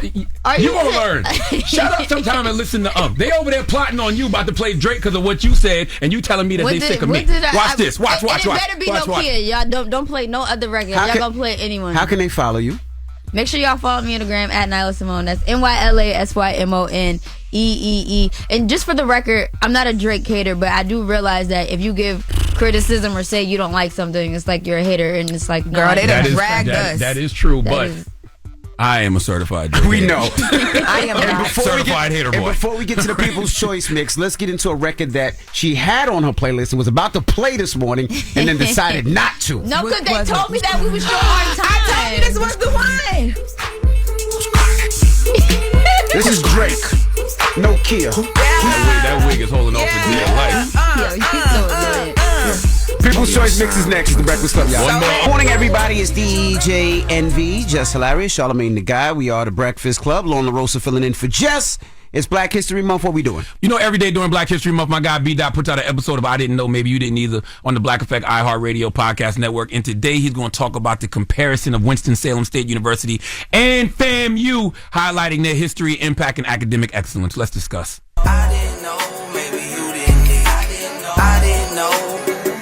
gonna learn. Shut up sometime and listen to Up. They over there plotting on you about to play Drake because of what you said, and you telling me that they sick of me. Watch this. Watch. It better be no kid. Y'all don't play no other record. Y'all gonna play anyone. How can they follow you? Make sure y'all follow me on the gram at Nyla Symone. That's NYLASYMONEEEE. And just for the record, I'm not a Drake hater, but I do realize that if you give criticism or say you don't like something, it's like you're a hater, and it's like, Girl, they done ragged us. That is true, but I am a certified Drake We hater. know. I am not. Certified hater boy. And before we get to the People's Choice Mix, let's get into a record that she had on her playlist and was about to play this morning and then decided not to. No, because they told me that we were short on time. I told you this was the one. This is Drake. No Kia. That wig is holding off for dear life. Yo, you so good. People's Choice Mix is next. It's the Breakfast Club, y'all. One more. Good morning, everybody. It's DJ NV, Jess Hilarious, Charlamagne the Guy. We are the Breakfast Club. Lauren LaRosa filling in for Jess. It's Black History Month. What we doing? You know, every day during Black History Month, my guy BDaht puts out an episode of I Didn't Know, Maybe You Didn't Either on the Black Effect iHeartRadio Podcast Network. And today he's going to talk about the comparison of Winston-Salem State University and FAMU, highlighting their history, impact, and academic excellence. Let's discuss. I didn't know, maybe you didn't. I didn't know,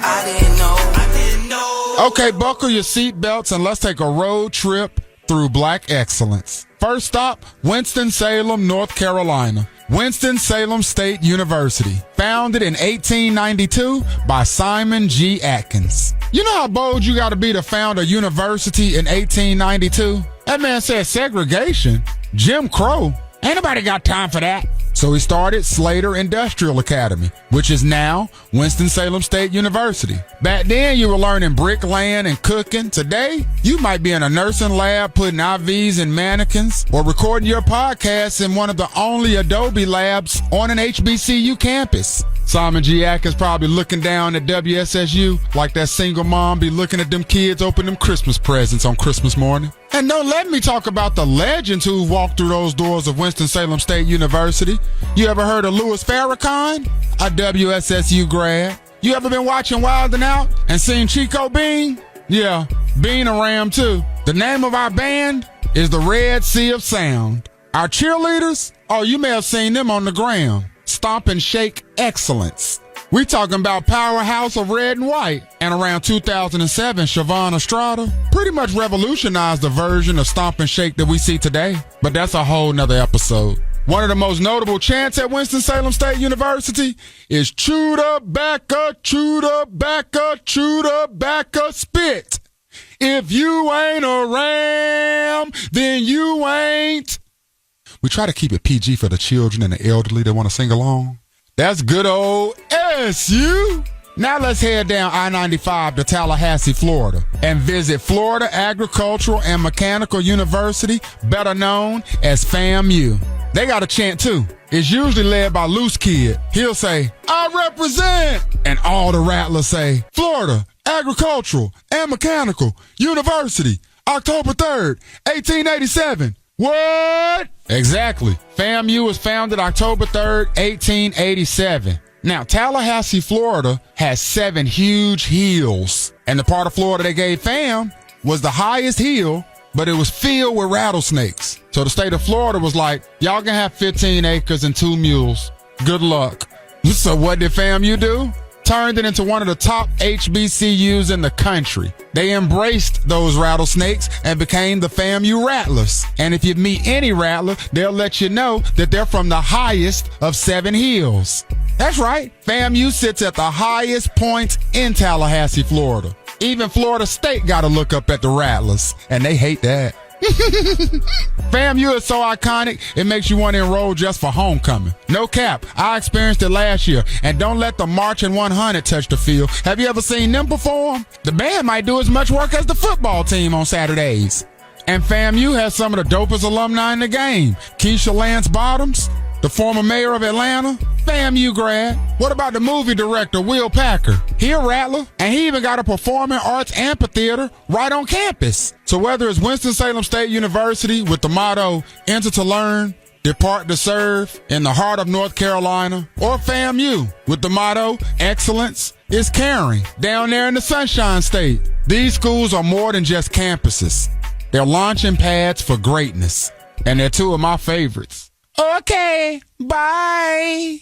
I didn't know, I didn't know. Okay, buckle your seatbelts and let's take a road trip through Black excellence. First stop, Winston-Salem, North Carolina. Winston-Salem State University, founded in 1892 by Simon G. Atkins. You know how bold you got to be to found a university in 1892? That man said segregation, Jim Crow. Ain't nobody got time for that. So he started Slater Industrial Academy, which is now Winston-Salem State University. Back then, you were learning bricklaying and cooking. Today, you might be in a nursing lab putting IVs in mannequins or recording your podcast in one of the only Adobe labs on an HBCU campus. Simon G. Atkins probably looking down at WSSU like that single mom be looking at them kids open them Christmas presents on Christmas morning. And don't let me talk about the legends who walked through those doors of Winston-Salem State University. You ever heard of Louis Farrakhan? A WSSU grad. You ever been watching Wild 'N Out and seen Chico Bean? Yeah, Bean a Ram too. The name of our band is the Red Sea of Sound. Our cheerleaders? Oh, you may have seen them on the ground. Stomp and Shake Excellence. We talking about powerhouse of red and white. And around 2007, Siobhan Estrada pretty much revolutionized the version of Stomp and Shake that we see today. But that's a whole nother episode. One of the most notable chants at Winston-Salem State University is Chuda Backa, Chuda Backa, Chuda Backa Spit. If you ain't a ram, then you ain't. We try to keep it PG for the children and the elderly that want to sing along. That's good old SU. Now let's head down I-95 to Tallahassee, Florida, and visit Florida Agricultural and Mechanical University, better known as FAMU. They got a chant too. It's usually led by Loose Kid. He'll say, I represent, and all the rattlers say, Florida Agricultural and Mechanical University, October 3rd, 1887. What? Exactly. FAMU was founded October 3rd, 1887. Now, Tallahassee, Florida has 7 huge hills. And the part of Florida they gave FAM was the highest hill, but it was filled with rattlesnakes. So the state of Florida was like, y'all can have 15 acres and 2 mules. Good luck. So what did FAMU do? Turned it into one of the top HBCUs in the country. They embraced those rattlesnakes and became the FAMU Rattlers. And if you meet any rattler, they'll let you know that they're from the highest of 7 hills. That's right. FAMU sits at the highest point in Tallahassee, Florida. Even Florida State got to look up at the Rattlers, and they hate that. FAMU is so iconic, it makes you want to enroll just for homecoming. No cap, I experienced it last year. And don't let the Marching 100 touch the field. Have you ever seen them perform? The band might do as much work as the football team on Saturdays. And FAMU has some of the dopest alumni in the game. Keisha Lance Bottoms, the former mayor of Atlanta, FAMU grad. What about the movie director, Will Packer? He a rattler, and he even got a performing arts amphitheater right on campus. So whether it's Winston-Salem State University with the motto, enter to learn, depart to serve, in the heart of North Carolina, or FAMU with the motto, excellence is caring, down there in the Sunshine State. These schools are more than just campuses. They're launching pads for greatness, and they're 2 of my favorites. Okay, bye.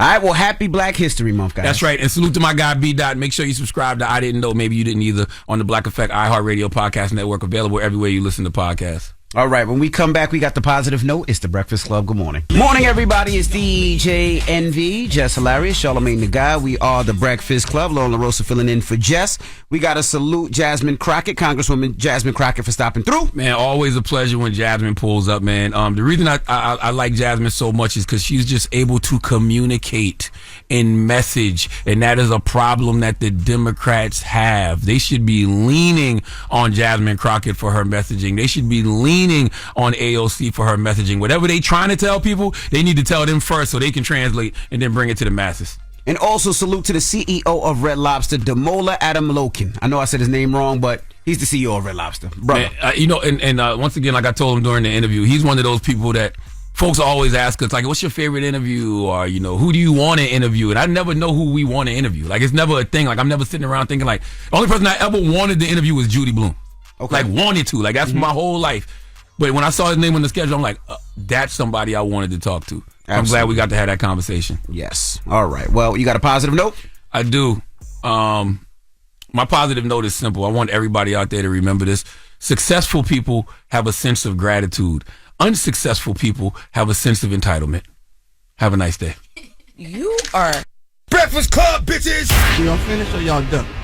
All right, well, happy Black History Month, guys. That's right, and salute to my guy BDaht. Make sure you subscribe to I Didn't Know, maybe you didn't either, on the Black Effect iHeartRadio Podcast Network, available everywhere you listen to podcasts. All right, when we come back, we got the positive note. It's the Breakfast Club. Good morning. Morning, everybody. It's DJ NV, Jess Hilarious, Charlamagne the Guy. We are the Breakfast Club. Lauren LaRosa filling in for Jess. We got to salute Jasmine Crockett, Congresswoman Jasmine Crockett, for stopping through. Man, always a pleasure when Jasmine pulls up, man. The reason I like Jasmine so much is because she's just able to communicate in message, and that is a problem that the Democrats have. They should be leaning on Jasmine Crockett for her messaging. They should be leaning on AOC for her messaging. Whatever they trying to tell people, they need to tell them first so they can translate and then bring it to the masses. And also salute to the CEO of Red Lobster, Damola Adamolwkun. I know I said his name wrong, but he's the CEO of Red Lobster. Brother. And once again, like I told him during the interview, he's one of those people that folks always ask us, like, what's your favorite interview? Or, who do you want to interview? And I never know who we want to interview. Like, it's never a thing. Like, I'm never sitting around thinking, like, the only person I ever wanted to interview was Judy Blume. Okay. Like, wanted to. Like, that's my whole life. But when I saw his name on the schedule, I'm like, that's somebody I wanted to talk to. Absolutely. I'm glad we got to have that conversation. Yes. All right. Well, you got a positive note? I do. My positive note is simple. I want everybody out there to remember this. Successful people have a sense of gratitude. Unsuccessful people have a sense of entitlement. Have a nice day. You are Breakfast Club, bitches. Y'all finished or y'all done?